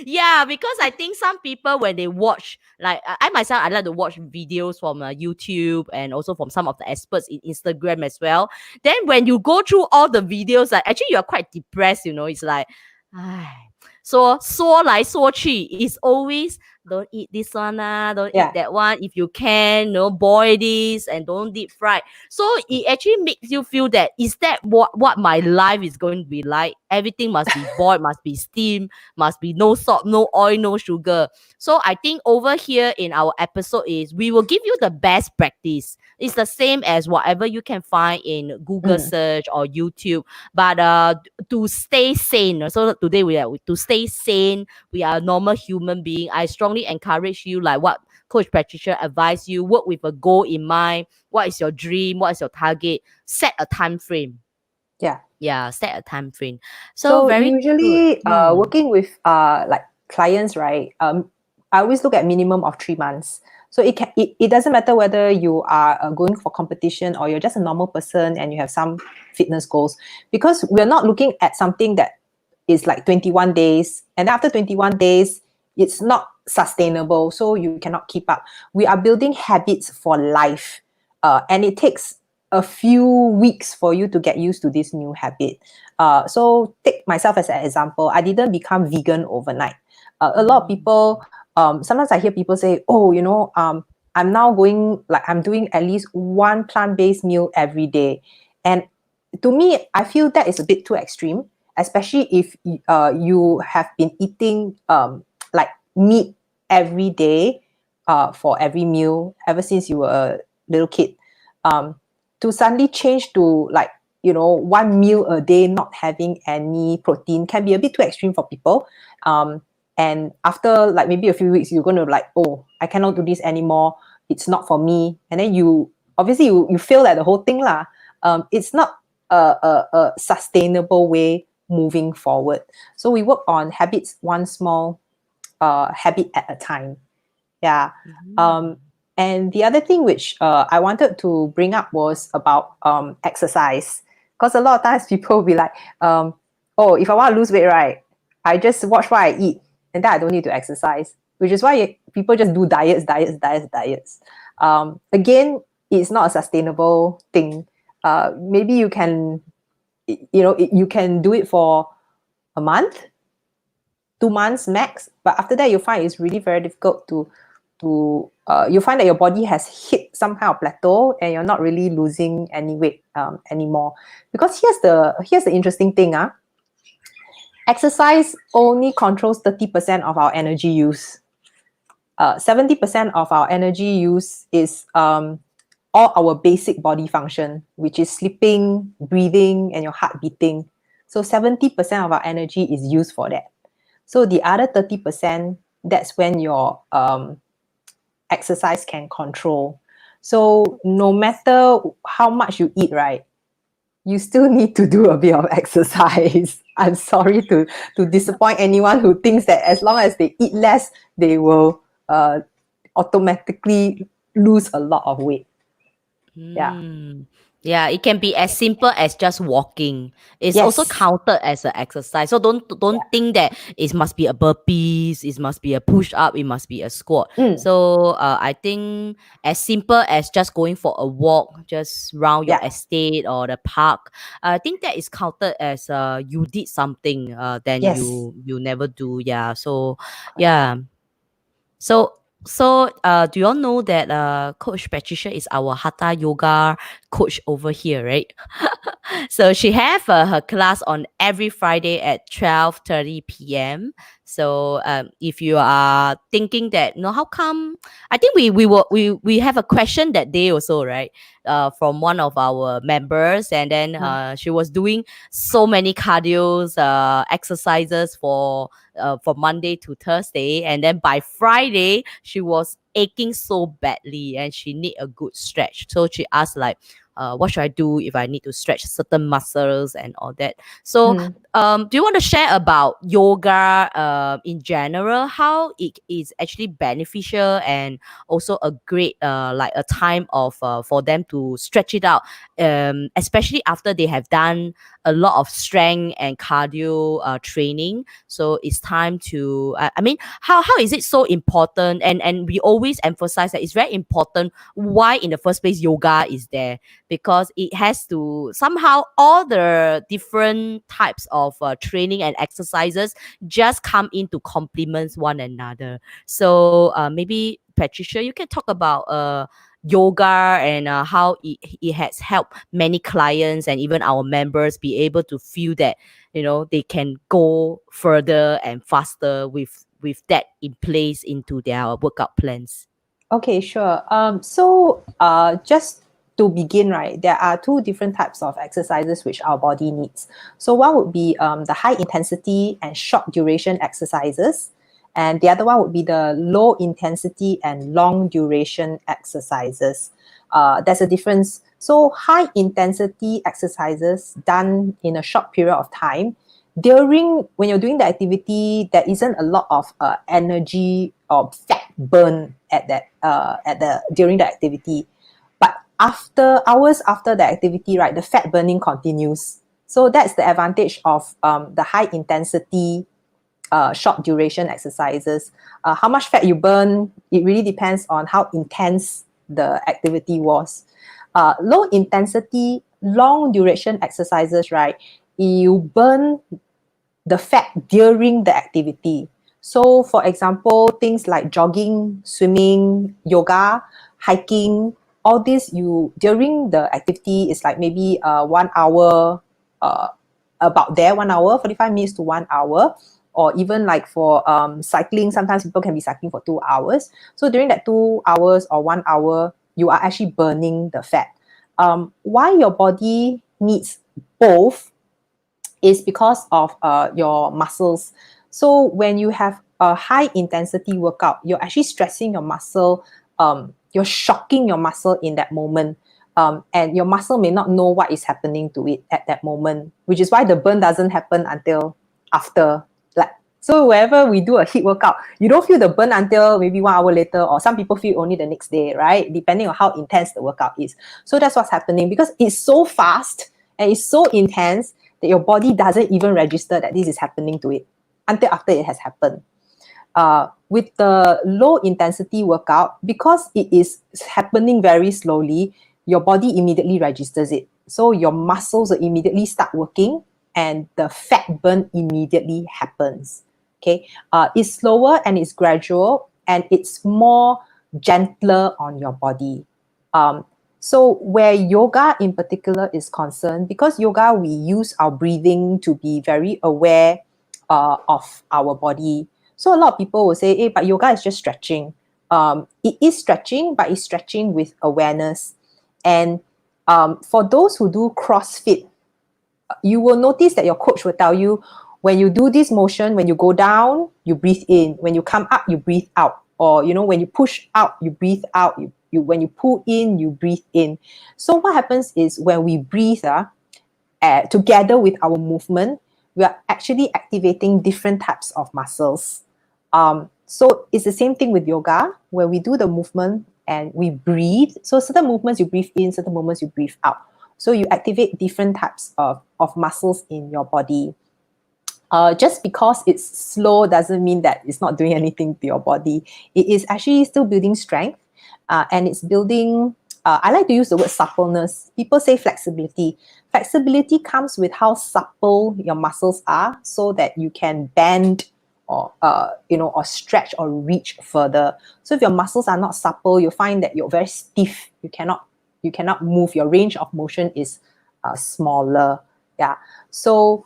Yeah, because I think some people, when they watch, like I myself, I like to watch videos from YouTube, and also from some of the experts in Instagram as well. Then when you go through all the videos, like actually you are quite depressed. It's like,唉, 说来说去 is always don't eat this one, don't eat Yeah. that one. If you can, no, boil this and don't deep fry. So it actually makes you feel that, is that what my life is going to be like? Everything must be boiled, must be steamed, must be no salt, no oil, no sugar. So I think over here in our episode is, we will give you the best practice. It's the same as whatever you can find in Google Mm. search or YouTube. But to stay sane. So today we are to stay sane. We are a normal human being. I strongly encourage you, like what Coach Patricia advised you, work with a goal in mind. What is your dream? What is your target? Set a time frame. Yeah. Yeah, set a time frame. So So very good. usually, working with like clients, right? I always look at minimum of 3 months. So it doesn't matter whether you are going for competition or you're just a normal person and you have some fitness goals, because we're not looking at something that is like 21 days, and after 21 days it's not sustainable, so you cannot keep up. We are building habits for life, and it takes a few weeks for you to get used to this new habit. So take myself as an example. I didn't become vegan overnight. A lot of Mm. people, sometimes I hear people say, oh, I'm now going, like, I'm doing at least one plant-based meal every day. And to me, I feel that is a bit too extreme, especially if you have been eating like meat every day for every meal ever since you were a little kid. Um, to suddenly change to, like, one meal a day not having any protein can be a bit too extreme for people. And after like maybe a few weeks, you're going to like, oh, I cannot do this anymore, it's not for me. And then you obviously you fail at the whole thing lah. It's not a sustainable way moving forward. So we work on habits, one small habit at a time. Yeah. Mm. Um, and the other thing which I wanted to bring up was about exercise. Because a lot of times people will be like, oh, if I want to lose weight, right, I just watch what I eat and then I don't need to exercise, which is why people just do diets. Again, it's not a sustainable thing. Maybe you can, you can do it for a month, 2 months max, but after that you find it's really very difficult to you find that your body has hit some kind of plateau and you're not really losing any weight anymore. Because here's the interesting thing. Exercise only controls 30% of our energy use. 70% of our energy use is all our basic body function, which is sleeping, breathing, and your heart beating. So 70% of our energy is used for that. So the other 30%, that's when your exercise can control. So no matter how much you eat, right, you still need to do a bit of exercise. I'm sorry to disappoint anyone who thinks that as long as they eat less, they will automatically lose a lot of weight. Yeah. Yeah, it can be as simple as just walking. It's also Yes. counted as an exercise. So don't Yeah. think that it must be a burpees, it must be a push up, it must be a squat. Mm. So I think as simple as just going for a walk, just round your Yeah. estate or the park, I think that is counted as you did something. Then Yes. you never do. Yeah. So Correct. yeah. So do you all know that Coach Patricia is our Hatha Yoga coach over here, right? So she have her class on every Friday at 12:30 p.m. So if you are thinking that, how come? I think we have a question that day also, right? From one of our members, and then she was doing so many cardios exercises for Monday to Thursday, and then by Friday she was aching so badly and she need a good stretch. So she asked like, what should I do if I need to stretch certain muscles and all that? So Mm. do you want to share about yoga in general, how it is actually beneficial and also a great like a time of for them to stretch it out, especially after they have done a lot of strength and cardio training. So it's time to I mean, how is it so important? And we always emphasize that it's very important why in the first place yoga is there, because it has to somehow all the different types of training and exercises just come in to complement one another. So maybe Patricia, you can talk about yoga and how it has helped many clients and even our members be able to feel that they can go further and faster with that in place into their workout plans. Okay, sure. Just to begin, right, there are two different types of exercises which our body needs. So one would be the high intensity and short duration exercises, and the other one would be the low intensity and long duration exercises. There's a difference. So high intensity exercises done in a short period of time, when you're doing the activity, there isn't a lot of energy or fat burn during the activity. But hours after the activity, right, the fat burning continues. So that's the advantage of the high intensity short duration exercises. How much fat you burn, it really depends on how intense the activity was. Low intensity, long duration exercises, right, you burn the fat during the activity. So, for example, things like jogging, swimming, yoga, hiking, all this during the activity is like maybe 1 hour, about there, 1 hour, 45 minutes to 1 hour, or even like for cycling, sometimes people can be cycling for 2 hours. So during that 2 hours or 1 hour, you are actually burning the fat. Why your body needs both is because of your muscles. So when you have a high intensity workout, you're actually stressing your muscle, you're shocking your muscle in that moment. And your muscle may not know what is happening to it at that moment, which is why the burn doesn't happen until after. So wherever we do a HIIT workout, you don't feel the burn until maybe 1 hour later, or some people feel only the next day, right? Depending on how intense the workout is. So that's what's happening because it's so fast And it's so intense that your body doesn't even register that this is happening to it until after it has happened. With the low intensity workout, because it is happening very slowly, your body immediately registers it. So your muscles will immediately start working and the fat burn immediately happens. Okay, it's slower and it's gradual and it's more gentler on your body. So where yoga in particular is concerned, because yoga, we use our breathing to be very aware of our body. So a lot of people will say, hey, but yoga is just stretching. It is stretching, but it's stretching with awareness. And for those who do CrossFit, you will notice that your coach will tell you, when you do this motion, when you go down, you breathe in. When you come up, you breathe out. Or, when you push out, you breathe out. When you pull in, you breathe in. So what happens is when we breathe, together with our movement, we are actually activating different types of muscles. So it's the same thing with yoga, where we do the movement and we breathe. So certain movements you breathe in, certain movements you breathe out. So you activate different types of muscles in your body. Just because it's slow doesn't mean that it's not doing anything to your body. It is actually still building strength, and it's building, I like to use the word suppleness. People say flexibility. Flexibility comes with how supple your muscles are so that you can bend or stretch or reach further. So if your muscles are not supple, you'll find that you're very stiff. You cannot move. Your range of motion is smaller. Yeah. So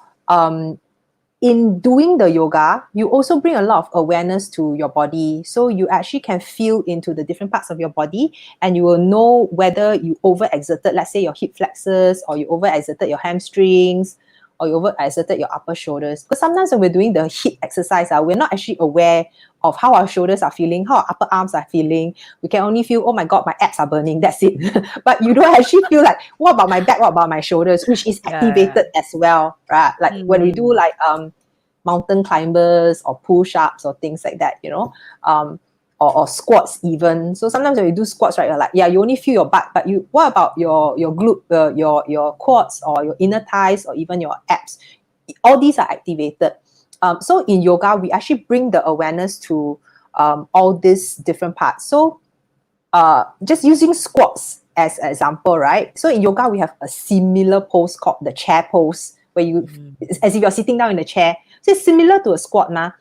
in doing the yoga, you also bring a lot of awareness to your body. So you actually can feel into the different parts of your body and you will know whether you overexerted, let's say your hip flexors, or you overexerted your hamstrings, or you overexerted your upper shoulders. Because sometimes when we're doing the hip exercise, we're not actually aware of how our shoulders are feeling, how our upper arms are feeling. We can only feel, oh my God, my abs are burning, that's it. But you don't actually feel like, what about my back, what about my shoulders, which is activated as well, right? Like when we do like mountain climbers or push-ups or things like that, or squats even. So sometimes when you do squats, right, you're like, yeah, you only feel your butt, but what about your glute, your quads or your inner thighs or even your abs? All these are activated. So in yoga, we actually bring the awareness to all these different parts. So just using squats as an example, right? So in yoga, we have a similar pose called the chair pose, where it's as if you're sitting down in a chair. So it's similar to a squat now.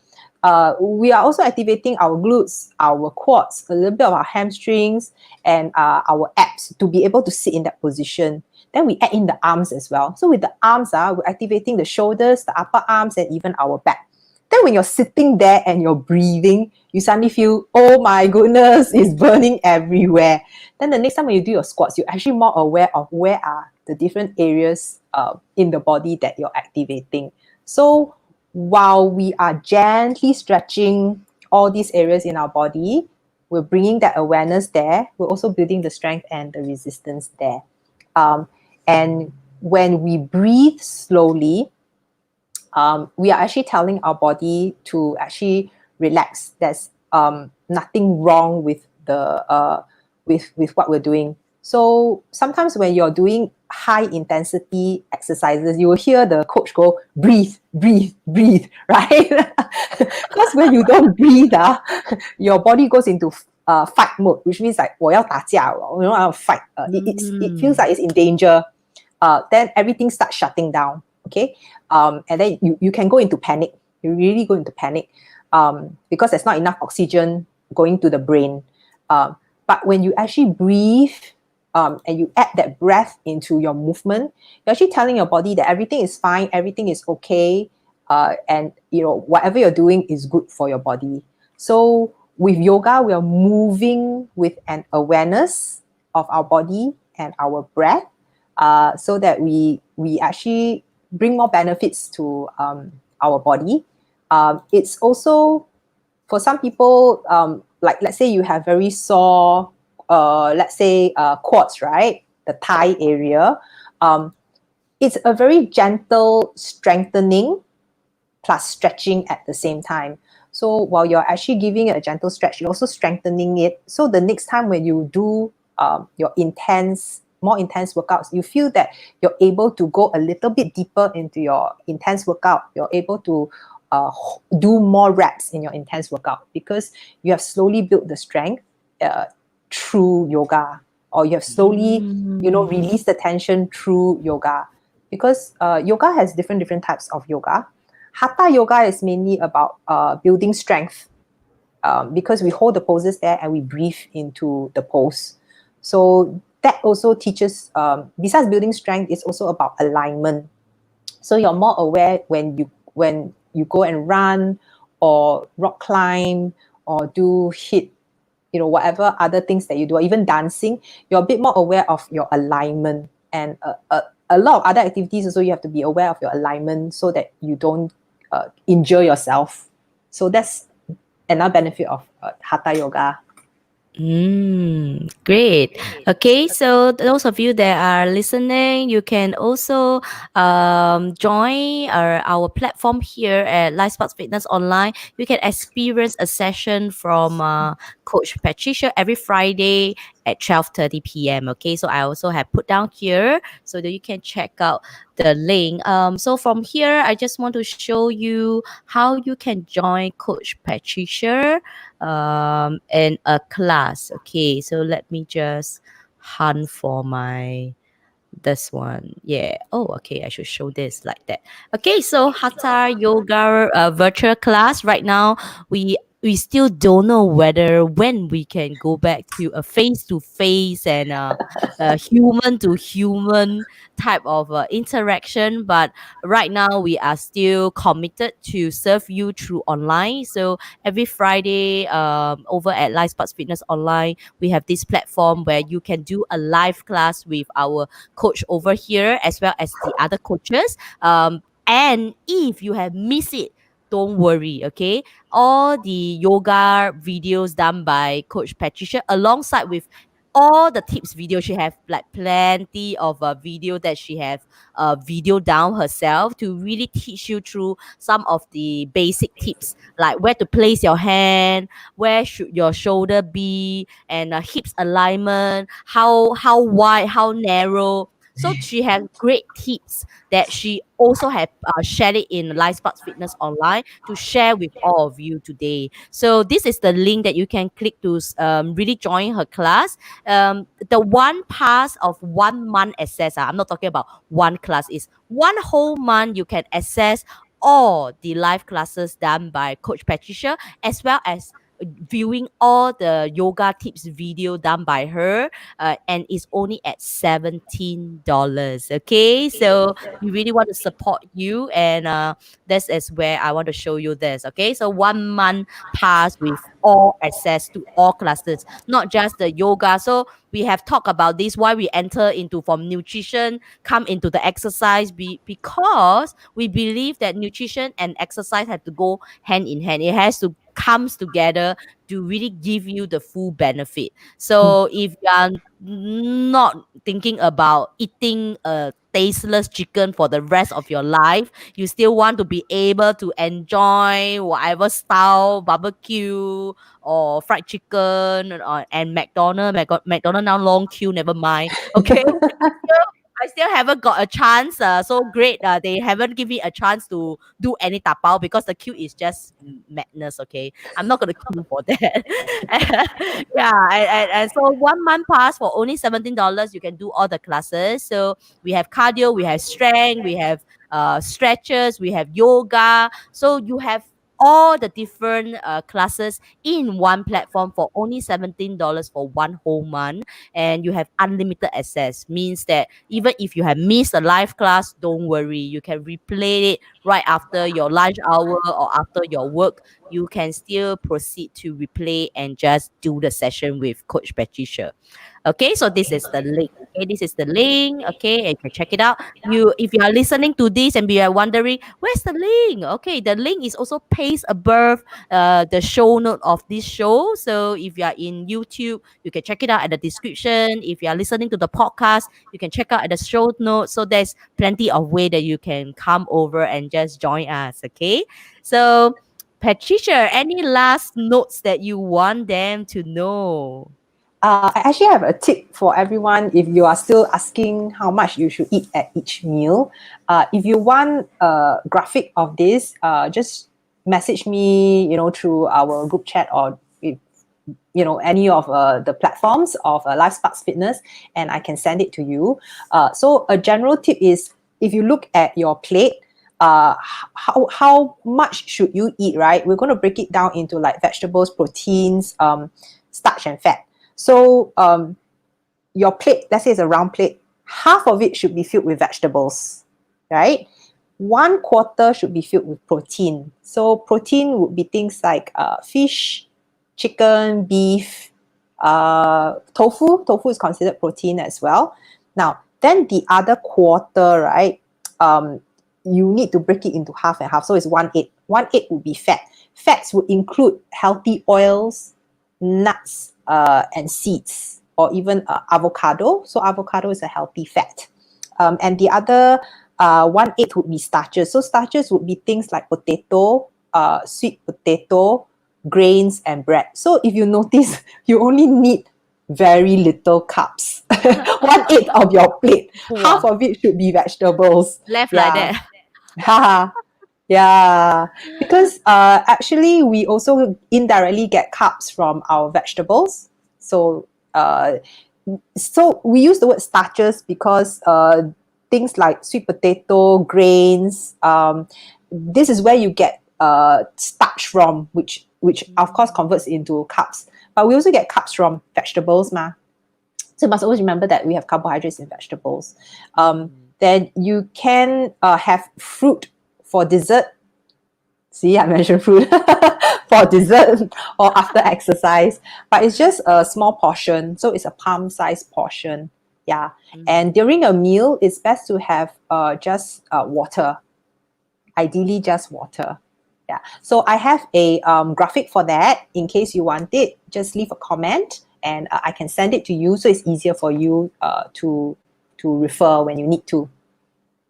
We are also activating our glutes, our quads, a little bit of our hamstrings, and our abs to be able to sit in that position. Then we add in the arms as well. So with the arms, we're activating the shoulders, the upper arms, and even our back. Then when you're sitting there and you're breathing, you suddenly feel, oh my goodness, it's burning everywhere. Then the next time when you do your squats, you're actually more aware of where are the different areas in the body that you're activating. So while we are gently stretching all these areas in our body, we're bringing that awareness there. We're also building the strength and the resistance there. And when we breathe slowly, we are actually telling our body to actually relax. There's nothing wrong with the with what we're doing. So sometimes when you're doing high intensity exercises, you will hear the coach go, breathe, breathe, breathe, right? Because when you don't breathe, your body goes into fight mode, which means like 我要打架了, I want to fight. It feels like it's in danger. Then everything starts shutting down. Okay, and then you can go into panic. You really go into panic because there's not enough oxygen going to the brain. But when you actually breathe and you add that breath into your movement, you're actually telling your body that everything is fine, everything is okay, and whatever you're doing is good for your body. So with yoga, we are moving with an awareness of our body and our breath, so that we actually bring more benefits to our body. It's also, for some people, like let's say you have very sore, let's say quads, right? The thigh area. It's a very gentle strengthening plus stretching at the same time. So while you're actually giving it a gentle stretch, you're also strengthening it. So the next time when you do your intense more intense workouts, you feel that you're able to go a little bit deeper into your intense workout. You're able to do more reps in your intense workout because you have slowly built the strength uh, through yoga, or you have slowly, Mm. released the tension through yoga. Because yoga has different types of yoga. Hatha yoga is mainly about building strength, because we hold the poses there and we breathe into the pose. So that also teaches, besides building strength, it's also about alignment. So you're more aware when you go and run or rock climb or do hit, whatever other things that you do, or even dancing, you're a bit more aware of your alignment. And a lot of other activities also, you have to be aware of your alignment so that you don't injure yourself. So that's another benefit of hatha yoga. Great. Okay, so those of you that are listening, you can also join our platform here at Life Sports Fitness Online. You can experience a session from Coach Patricia every Friday at 12:30 p.m. Okay, so I also have put down here so that you can check out the link. So from here, I just want to show you how you can join Coach Patricia in a class. Okay, so let me just hunt for my this one. Yeah. Oh, okay. I should show this like that. Okay. So Hatha Yoga virtual class right now, we still don't know whether when we can go back to a face to face and human to human type of interaction. But right now, we are still committed to serve you through online. So every Friday, over at Life Sports Fitness Online, we have this platform where you can do a live class with our coach over here as well as the other coaches. And if you have missed it, don't worry, okay? All the yoga videos done by Coach Patricia, alongside with all the tips video, she have like plenty of video that she have video down herself to really teach you through some of the basic tips like where to place your hand, where should your shoulder be, and hips alignment, how wide, how narrow. So she has great tips that she also have shared it in Life Sports Fitness Online to share with all of you today. So this is the link that you can click to really join her class. The one pass of 1 month access, I'm not talking about one class, is 1 whole month you can access all the live classes done by Coach Patricia, as well as viewing all the yoga tips video done by her, and it's only at $17. Okay, so we really want to support you, and this is where I want to show you this. Okay, so 1 month pass with all access to all classes, not just the yoga. So we have talked about this, why we enter into from nutrition come into the exercise, because we believe that nutrition and exercise have to go hand in hand. It has to comes together to really give you the full benefit. So if you are not thinking about eating a tasteless chicken for the rest of your life, you still want to be able to enjoy whatever style barbecue or fried chicken, and McDonald now long queue, never mind. Okay. I still haven't got a chance. So great. They haven't given me a chance to do any tapao because the queue is just madness. Okay, I'm not gonna queue for that. Yeah, and so 1 month pass for only $17. You can do all the classes. So we have cardio, we have strength, we have stretches, we have yoga. So you have all the different classes in one platform for only $17 for 1 whole month, and you have unlimited access. Means that even if you have missed a live class, don't worry, you can replay it right after your lunch hour or after your work. You can still proceed to replay and just do the session with Coach Patricia. Okay, so this is the link. Okay, this is the link. Okay, and you can check it out. If you are listening to this and you are wondering where's the link, okay, the link is also pasted above the show note of this show. So if you are in YouTube, you can check it out at the description. If you are listening to the podcast, you can check out at the show note. So there's plenty of way that you can come over and just join us. Okay, so Patricia, any last notes that you want them to know? I actually have a tip for everyone if you are still asking how much you should eat at each meal. If you want a graphic of this, just message me, through our group chat or any of the platforms of Life Sparks Fitness, and I can send it to you. So a general tip is, if you look at your plate, how much should you eat, right? We're going to break it down into like vegetables, proteins, starch and fat. So your plate, let's say it's a round plate, half of it should be filled with vegetables, right? 1/4 should be filled with protein. So protein would be things like fish, chicken, beef, tofu. Tofu is considered protein as well. Now, then the other quarter, right? You need to break it into half and half. So it's 1/8. 1/8 would be fat. Fats would include healthy oils, nuts, and seeds, or even avocado. So avocado is a healthy fat. And the other 1/8 would be starches. So starches would be things like potato, sweet potato, grains, and bread. So if you notice, you only need very little carbs. 1/8 of your plate. Half Wow. of it should be vegetables. Left like Yeah. that. Yeah, because actually we also indirectly get carbs from our vegetables. So so we use the word starches because things like sweet potato, grains, this is where you get starch from, which of course converts into carbs. But we also get carbs from vegetables, ma. So you must always remember that we have carbohydrates in vegetables. Then you can have fruit for dessert. See, I mentioned fruit for dessert or after exercise, but it's just a small portion. So it's a palm-sized portion. Yeah. And during a meal, it's best to have just water. Ideally, just water. Yeah. So I have a graphic for that. In case you want it, just leave a comment and I can send it to you, so it's easier for you to refer when you need to.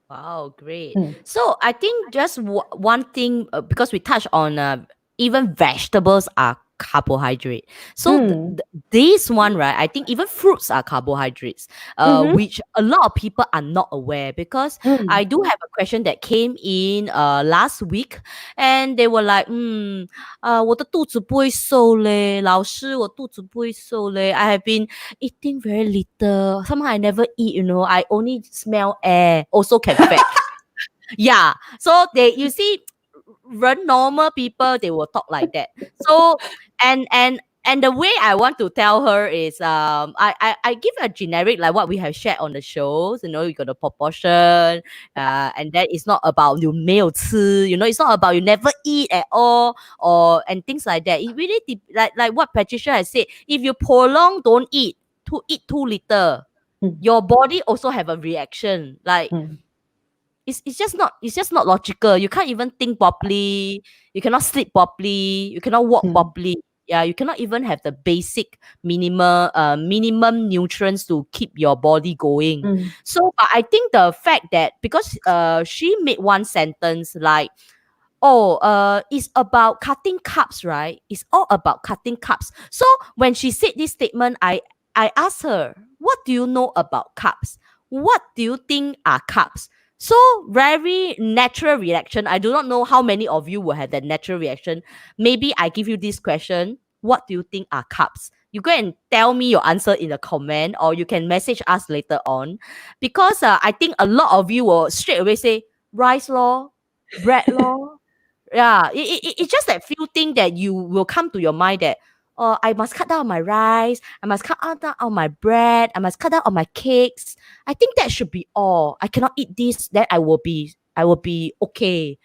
Wow, great. So I think just one thing, because we touched on even vegetables are carbohydrate. So this one, right? I think even fruits are carbohydrates, Mm-hmm. which a lot of people are not aware. Because I do have a question that came in last week, and they were like, 我的肚子不会瘦嘞，老师，我肚子不会瘦嘞。I have been eating very little. Somehow I never eat, I only smell air, also can fat. Yeah. So you see, normal people, they will talk like that. So, and the way I want to tell her is, I give a generic like what we have shared on the shows. You got a proportion, and that it's not about you 没有吃, it's not about you never eat at all, and things like that. It really like what Patricia has said. If you prolong don't eat too little, your body also have a reaction. Like it's just not logical. You can't even think properly. You cannot sleep properly. You cannot walk properly. Yeah, you cannot even have the basic minimum nutrients to keep your body going. So, but I think the fact that because she made one sentence like, it's about cutting carbs, right? It's all about cutting carbs. So when she said this statement, I asked her, what do you know about carbs? What do you think are carbs? So very natural reaction. I do not know how many of you will have that natural reaction. Maybe I give you this question. What do you think are carbs? You go and tell me your answer in the comment, or you can message us later on. Because I think a lot of you will straight away say rice law, bread law. Yeah, it's just that few things that you will come to your mind that, I must cut down on my rice, I must cut down on my bread, I must cut down on my cakes. I think that should be all. I cannot eat this, then I will be okay.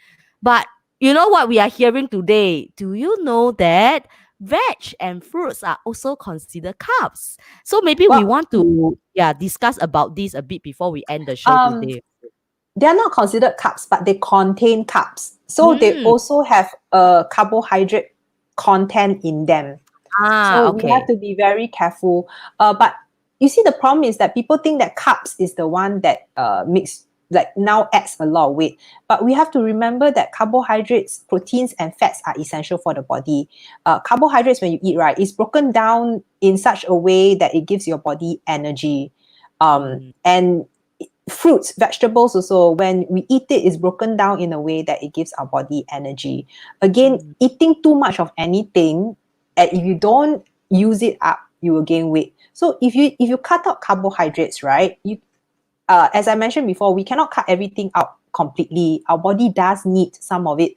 But you know what we are hearing today? Do you know that veg and fruits are also considered carbs? So maybe we Well, want to discuss about this a bit before we end the show today. they are not considered carbs, but they contain carbs. So they also have a carbohydrate content in them. So we Okay. have to be very careful. But you see, the problem is that people think that carbs is the one that makes like now adds a lot of weight. But we have to remember that carbohydrates, proteins, and fats are essential for the body. Carbohydrates, when you eat, right, is broken down in such a way that it gives your body energy. And fruits, vegetables also, when we eat it, is broken down in a way that it gives our body energy. Again, eating too much of anything, and if you don't use it up, you will gain weight. So if you cut out carbohydrates, right, you as I mentioned before, we cannot cut everything out completely. Our body does need some of it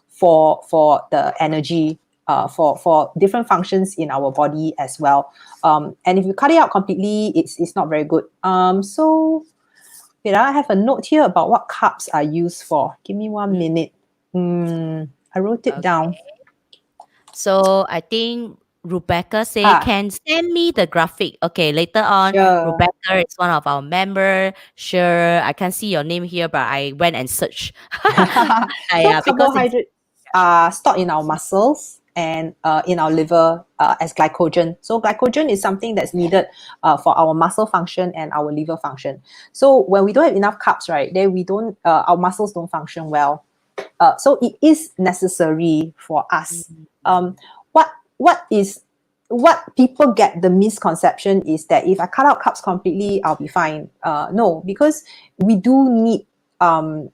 for the energy, for different functions in our body as well. And if you cut it out completely, it's not very good. So wait, I have a note here about what carbs are used for. Give me 1 minute. I wrote it down. So I think Rebecca say Ah, can send me the graphic. Okay, later on, sure. Rebecca is one of our member. Sure, I can't see your name here, but I went and searched. So Yeah, because it's carbohydrates are stored in our muscles and in our liver as glycogen. So glycogen is something that's needed for our muscle function and our liver function. So when we don't have enough carbs, right, then we don't our muscles don't function well. So it is necessary for us. What is what people get the misconception is that if I cut out carbs completely, I'll be fine. No, because we do need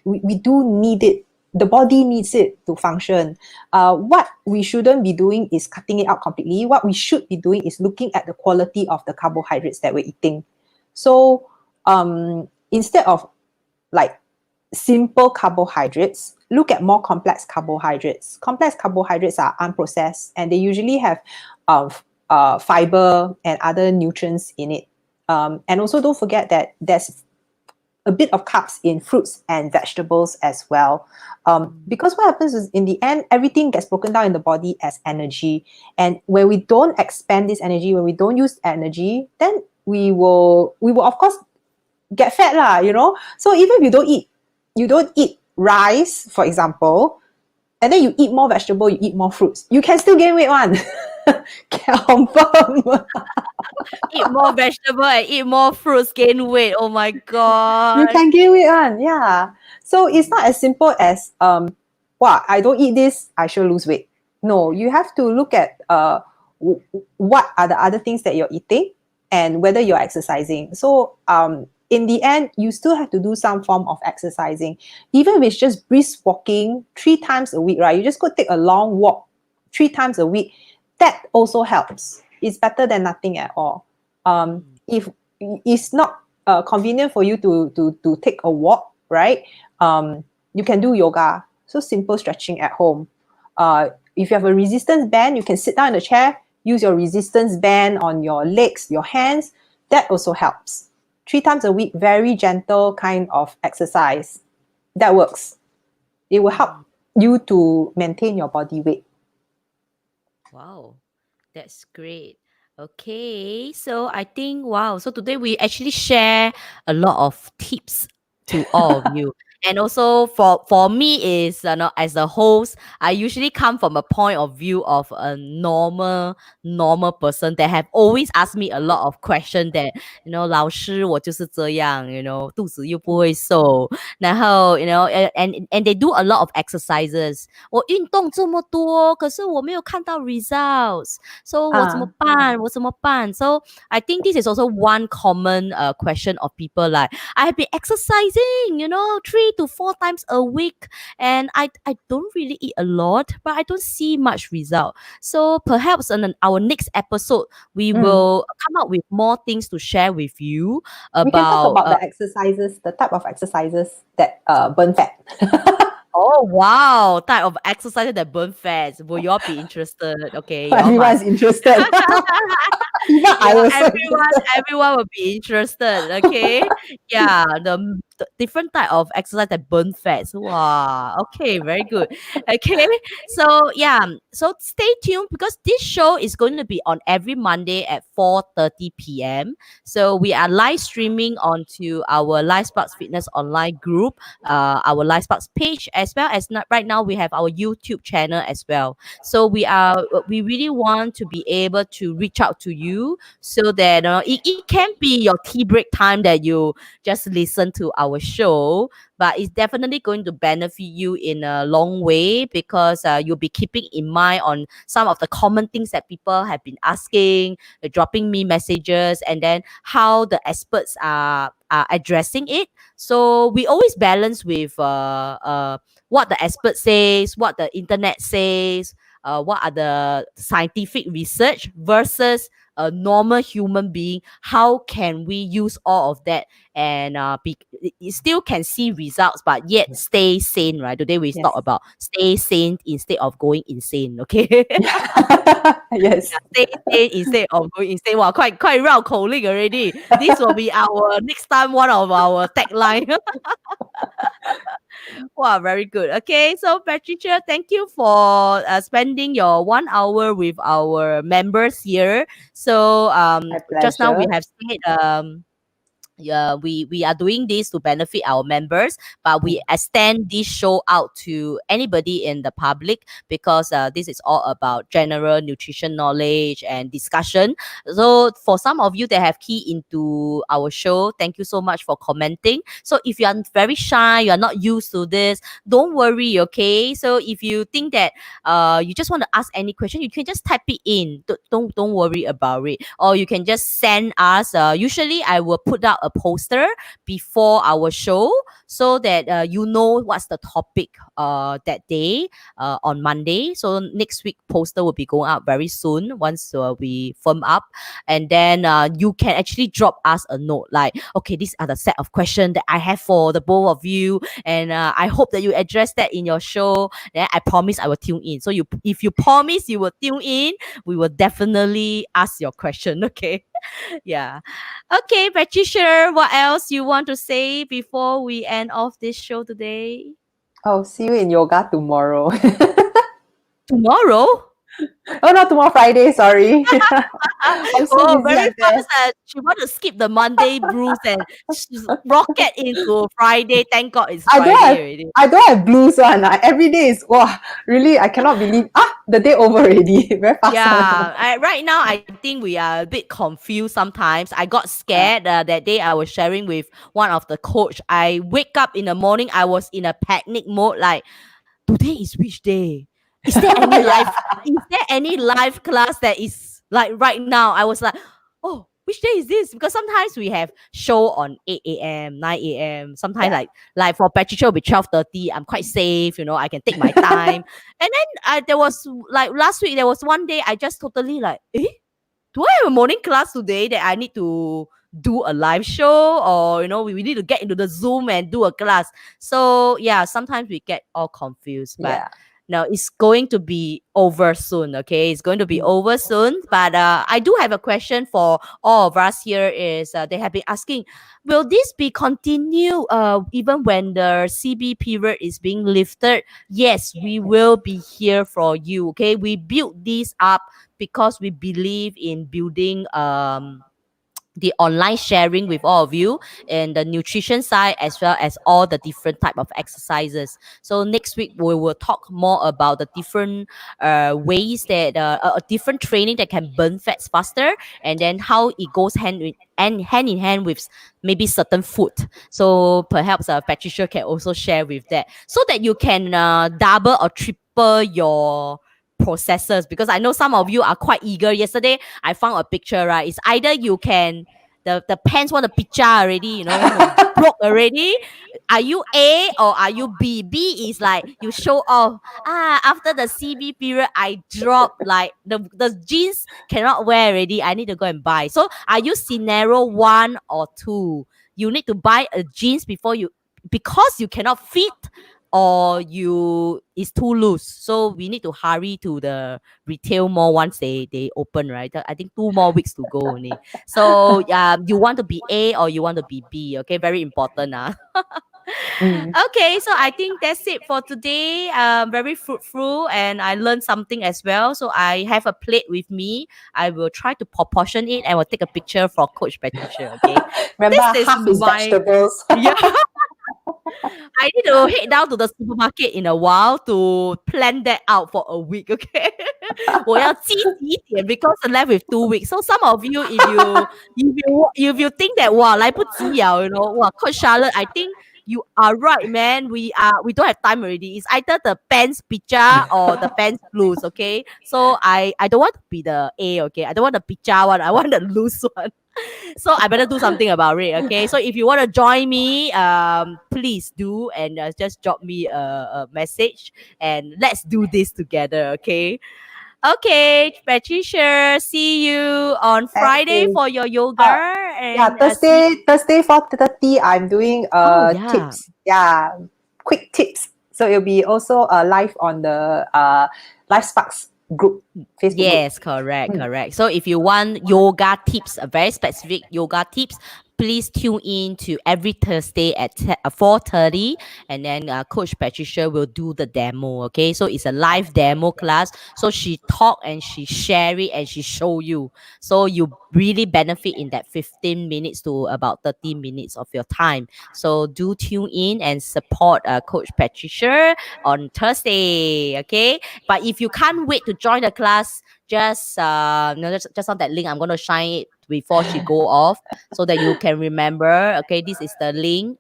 we do need it. The body needs it to function. What we shouldn't be doing is cutting it out completely. What we should be doing is looking at the quality of the carbohydrates that we're eating. So instead of like simple carbohydrates, look at more complex carbohydrates. Complex carbohydrates are unprocessed and they usually have fiber and other nutrients in it. And also don't forget that there's a bit of carbs in fruits and vegetables as well. Because what happens is in the end, everything gets broken down in the body as energy. And when we don't expand this energy, when we don't use energy, then we will of course get fat lah, you know. So even if you don't eat rice, for example, and then you eat more vegetable, you eat more fruits, you can still gain weight one. Confirm. eat more vegetable and eat more fruits, gain weight. Oh my You god. can gain weight one, yeah. So it's not as simple as wow, I don't eat this, I should lose weight. No, you have to look at what are the other things that you're eating and whether you're exercising. So in the end, you still have to do some form of exercising. Even if it's just brisk walking 3 times a week, right? You just go take a long walk 3 times a week. That also helps. It's better than nothing at all. If it's not convenient for you to take a walk, right? You can do yoga. So simple stretching at home. If you have a resistance band, you can sit down in a chair, use your resistance band on your legs, your hands. That also helps. 3 times a week, very gentle kind of exercise. That works. It will help you to maintain your body weight. Wow, that's great. Okay, so I think wow. So today we actually share a lot of tips to all of you. And also for me is as a host, I usually come from a point of view of a normal person that have always asked me a lot of question that 老师我就是这样肚子又不会瘦，然后and they do a lot of exercises。我运动这么多，可是我没有看到 results。So 我怎么办？我怎么办？ So I think this is also one common question of people like I have been exercising, 3 to 4 times a week, and I don't really eat a lot, but I don't see much result. So perhaps in our next episode, we will come up with more things to share with you We can talk about. about the exercises, the type of exercises that burn fat. Oh wow, type of exercise that burn fats. Will you all be interested? Okay, you all Everyone's must. interested. Even I Yeah, also interested. everyone will be interested. Okay, yeah, the different type of exercise that burn fats. Wow. Okay, very good. Okay, so yeah, so stay tuned because this show is going to be on every Monday at 4:30 p.m. So we are live streaming onto our Lifesparks Fitness online group, our Lifesparks page, as well as right now we have our YouTube channel as well. So we really want to be able to reach out to you so that it can be your tea break time that you just listen to our show, but it's definitely going to benefit you in a long way because you'll be keeping in mind on some of the common things that people have been asking, dropping me messages, and then how the experts are addressing it. So we always balance with what the expert says, what the internet says, what are the scientific research versus a normal human being. How can we use all of that and you still can see results, but yet stay sane, right? Today we talk Yes. about stay sane instead of going insane. Okay. Yes. Stay sane instead of going insane. Wow, quite 绕口令 already. This will be our next time one of our tagline. Wow, very good. Okay, so Patricia, thank you for spending your 1 hour with our members here. So My just now we pleasure. have said yeah, we are doing this to benefit our members, but we Mm. extend this show out to anybody in the public because this is all about general nutrition knowledge and discussion. So for some of you that have key into our show, thank you so much for commenting. So if you are very shy, you are not used to this, don't worry, okay? So if you think that you just want to ask any question, you can just type it in. Don't worry about it, or you can just send us. Usually, I will put out a poster before our show so that you know what's the topic that day on Monday. So next week poster will be going out very soon once we firm up, and then you can actually drop us a note like, okay, these are the set of questions that I have for the both of you, and I hope that you address that in your show. Then I promise I will tune in. So if you promise you will tune in, we will definitely ask your question. Okay. Yeah. Okay, Patricia, what else you want to say before we end off this show today? Oh, see you in yoga tomorrow. Tomorrow? Oh, not tomorrow, Friday. Sorry. I'm so Oh, busy very out fast. there. She want to skip the Monday blues and rocket into Friday. Thank God it's I don't Friday have already. I don't have blues one. Every day is wow, really I cannot believe the day over already. Very fast one. Yeah, right now I think we are a bit confused sometimes. I got scared that day I was sharing with one of the coach. I wake up in the morning, I was in a panic mode like, today is which day? Is there any Yeah. live is there any live class that is like right now? I was like, oh, which day is this? Because sometimes we have show on 8 a.m., 9 a.m. Sometimes Yeah. like for Patricia will be 12:30. I'm quite safe, I can take my time. And then there was like last week, there was one day I just totally like, do I have a morning class today that I need to do a live show, or we need to get into the Zoom and do a class? So yeah, sometimes we get all confused, but Yeah. no, it's going to be over soon. Okay, it's going to be Mm. over soon. But I do have a question for all of us here. Is they have been asking, will this be continued even when the CB period is being lifted? Yes, we will be here for you. Okay, we built this up because we believe in building the online sharing with all of you and the nutrition side as well as all the different type of exercises. So next week we will talk more about the different ways that different training that can burn fats faster, and then how it goes hand in hand with maybe certain food. So perhaps Patricia can also share with that so that you can double or triple your processes, because I know some of you are quite eager. Yesterday I found a picture, right? It's either you can the pants want a picture already, broke already. Are you A or are you B? B is like you show off. After the CB period, I dropped like the jeans cannot wear already. I need to go and buy. So are you scenario 1 or 2? You need to buy a jeans before you, because you cannot fit, or you is too loose. So we need to hurry to the retail mall once they open, right? I think 2 more weeks to go only. So you want to be A or you want to be B? Okay, very important. Mm. Okay, so I think that's it for today. Very fruitful, and I learned something as well. So I have a plate with me. I will try to proportion it and will take a picture for Coach Patricia. Okay, Remember, this is half is my vegetables. yeah. I need to head down to the supermarket in a while to plan that out for a week. Okay. 我要积极一点 because I'm left with 2 weeks. So some of you, if you think that wow 来不及了, wow, Coach Charlotte, I think you are right, man. We don't have time already. It's either the pants picture or the pants blues, okay? So I don't want to be the A, okay? I don't want the picture one. I want the loose one. So I better do something about it, okay? So if you want to join me, please do, and just drop me a message and let's do this together, okay? Okay, Patricia, see you on Thank Friday you. for your yoga Uh, yeah, and see. Thursday 4:30. I'm doing Oh yeah. tips. Yeah, quick tips. So it'll be also live on the Life Sparks group, Facebook group. Yes, correct, Mm. correct. So if you want yoga tips, a very specific yoga tips, please tune in to every Thursday at 4:30, and then Coach Patricia will do the demo. Okay, so it's a live demo class. So she talk and she share it and she show you. So you really benefit in that 15 minutes to about 30 minutes of your time. So do tune in and support Coach Patricia on Thursday. Okay, but if you can't wait to join the class, just on that link, I'm gonna shine it before she go off so that you can remember. Okay, this is the link.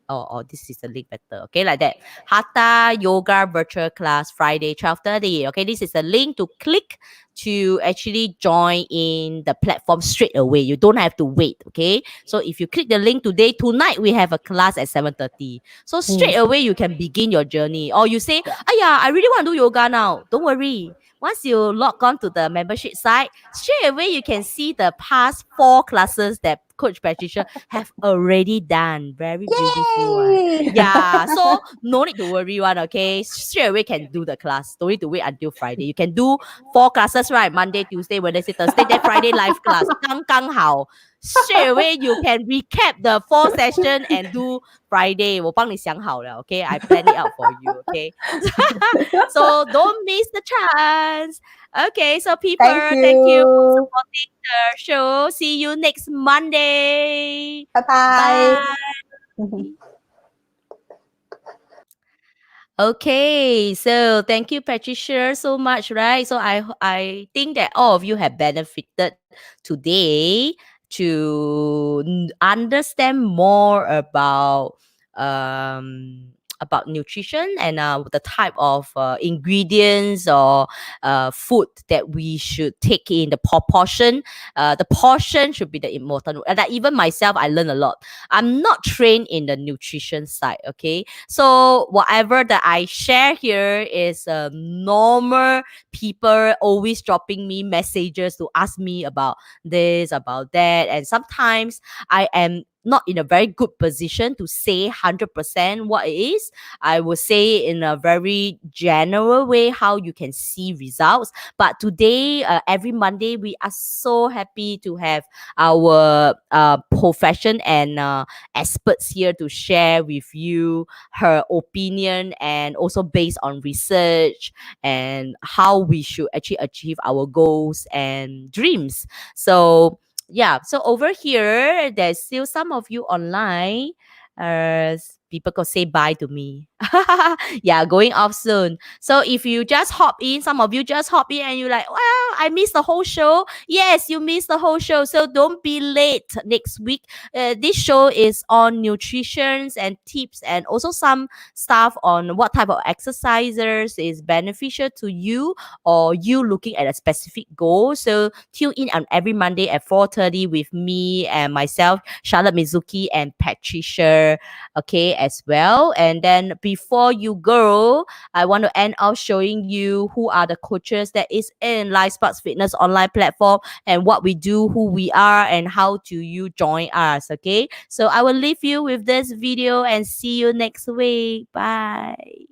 Oh, this is the link better. Okay, like that. Hatha Yoga Virtual Class Friday 12:30. Okay, this is the link to click to actually join in the platform straight away. You don't have to wait. Okay, so if you click the link today, tonight we have a class at 7:30. So straight away you can begin your journey. Or you say, Yeah. "Ah yeah, I really want to do yoga now." Don't worry. Once you log on to the membership site, straight away you can see the past 4 classes that Coach Patricia have already done. Very beautiful one. Yay! Yeah. So no need to worry one, okay? Straight away can do the class. Don't need to wait until Friday. You can do 4 classes, right? Monday, Tuesday, Wednesday, Thursday, then Friday live class. 刚刚好. Straight away you can recap the 4 session and do Friday. 我帮你想好了, okay? I plan it out for you, okay? So don't miss the chance. Okay, so people, Thank thank you for you. supporting the show. See you next Monday. Bye bye. Bye. Okay, so thank you, Patricia, so much, right? So I think that all of you have benefited today to understand more about nutrition and the type of ingredients or food that we should take in the proportion. The portion should be the important. And that even myself, I learned a lot. I'm not trained in the nutrition side. Okay, so whatever that I share here is normal people always dropping me messages to ask me about this, about that. And sometimes I am not in a very good position to say 100% what it is. I will say in a very general way how you can see results. But today, every Monday, we are so happy to have our profession and experts here to share with you her opinion and also based on research and how we should actually achieve our goals and dreams. So yeah, so over here there's still some of you online. People go say bye to me. Yeah, going off soon. So if you just hop in, some of you just hop in and you're like, well, I missed the whole show. Yes, you missed the whole show. So don't be late next week. This show is on nutrition and tips and also some stuff on what type of exercises is beneficial to you or you looking at a specific goal. So tune in on every Monday at 4:30 with me and myself, Charlotte Mizuki and Patricia, okay, as well. And then before you go, I want to end off showing you who are the coaches that is in Life Sparks Fitness online platform and what we do, who we are, and how do you join us, okay? So I will leave you with this video and see you next week. Bye.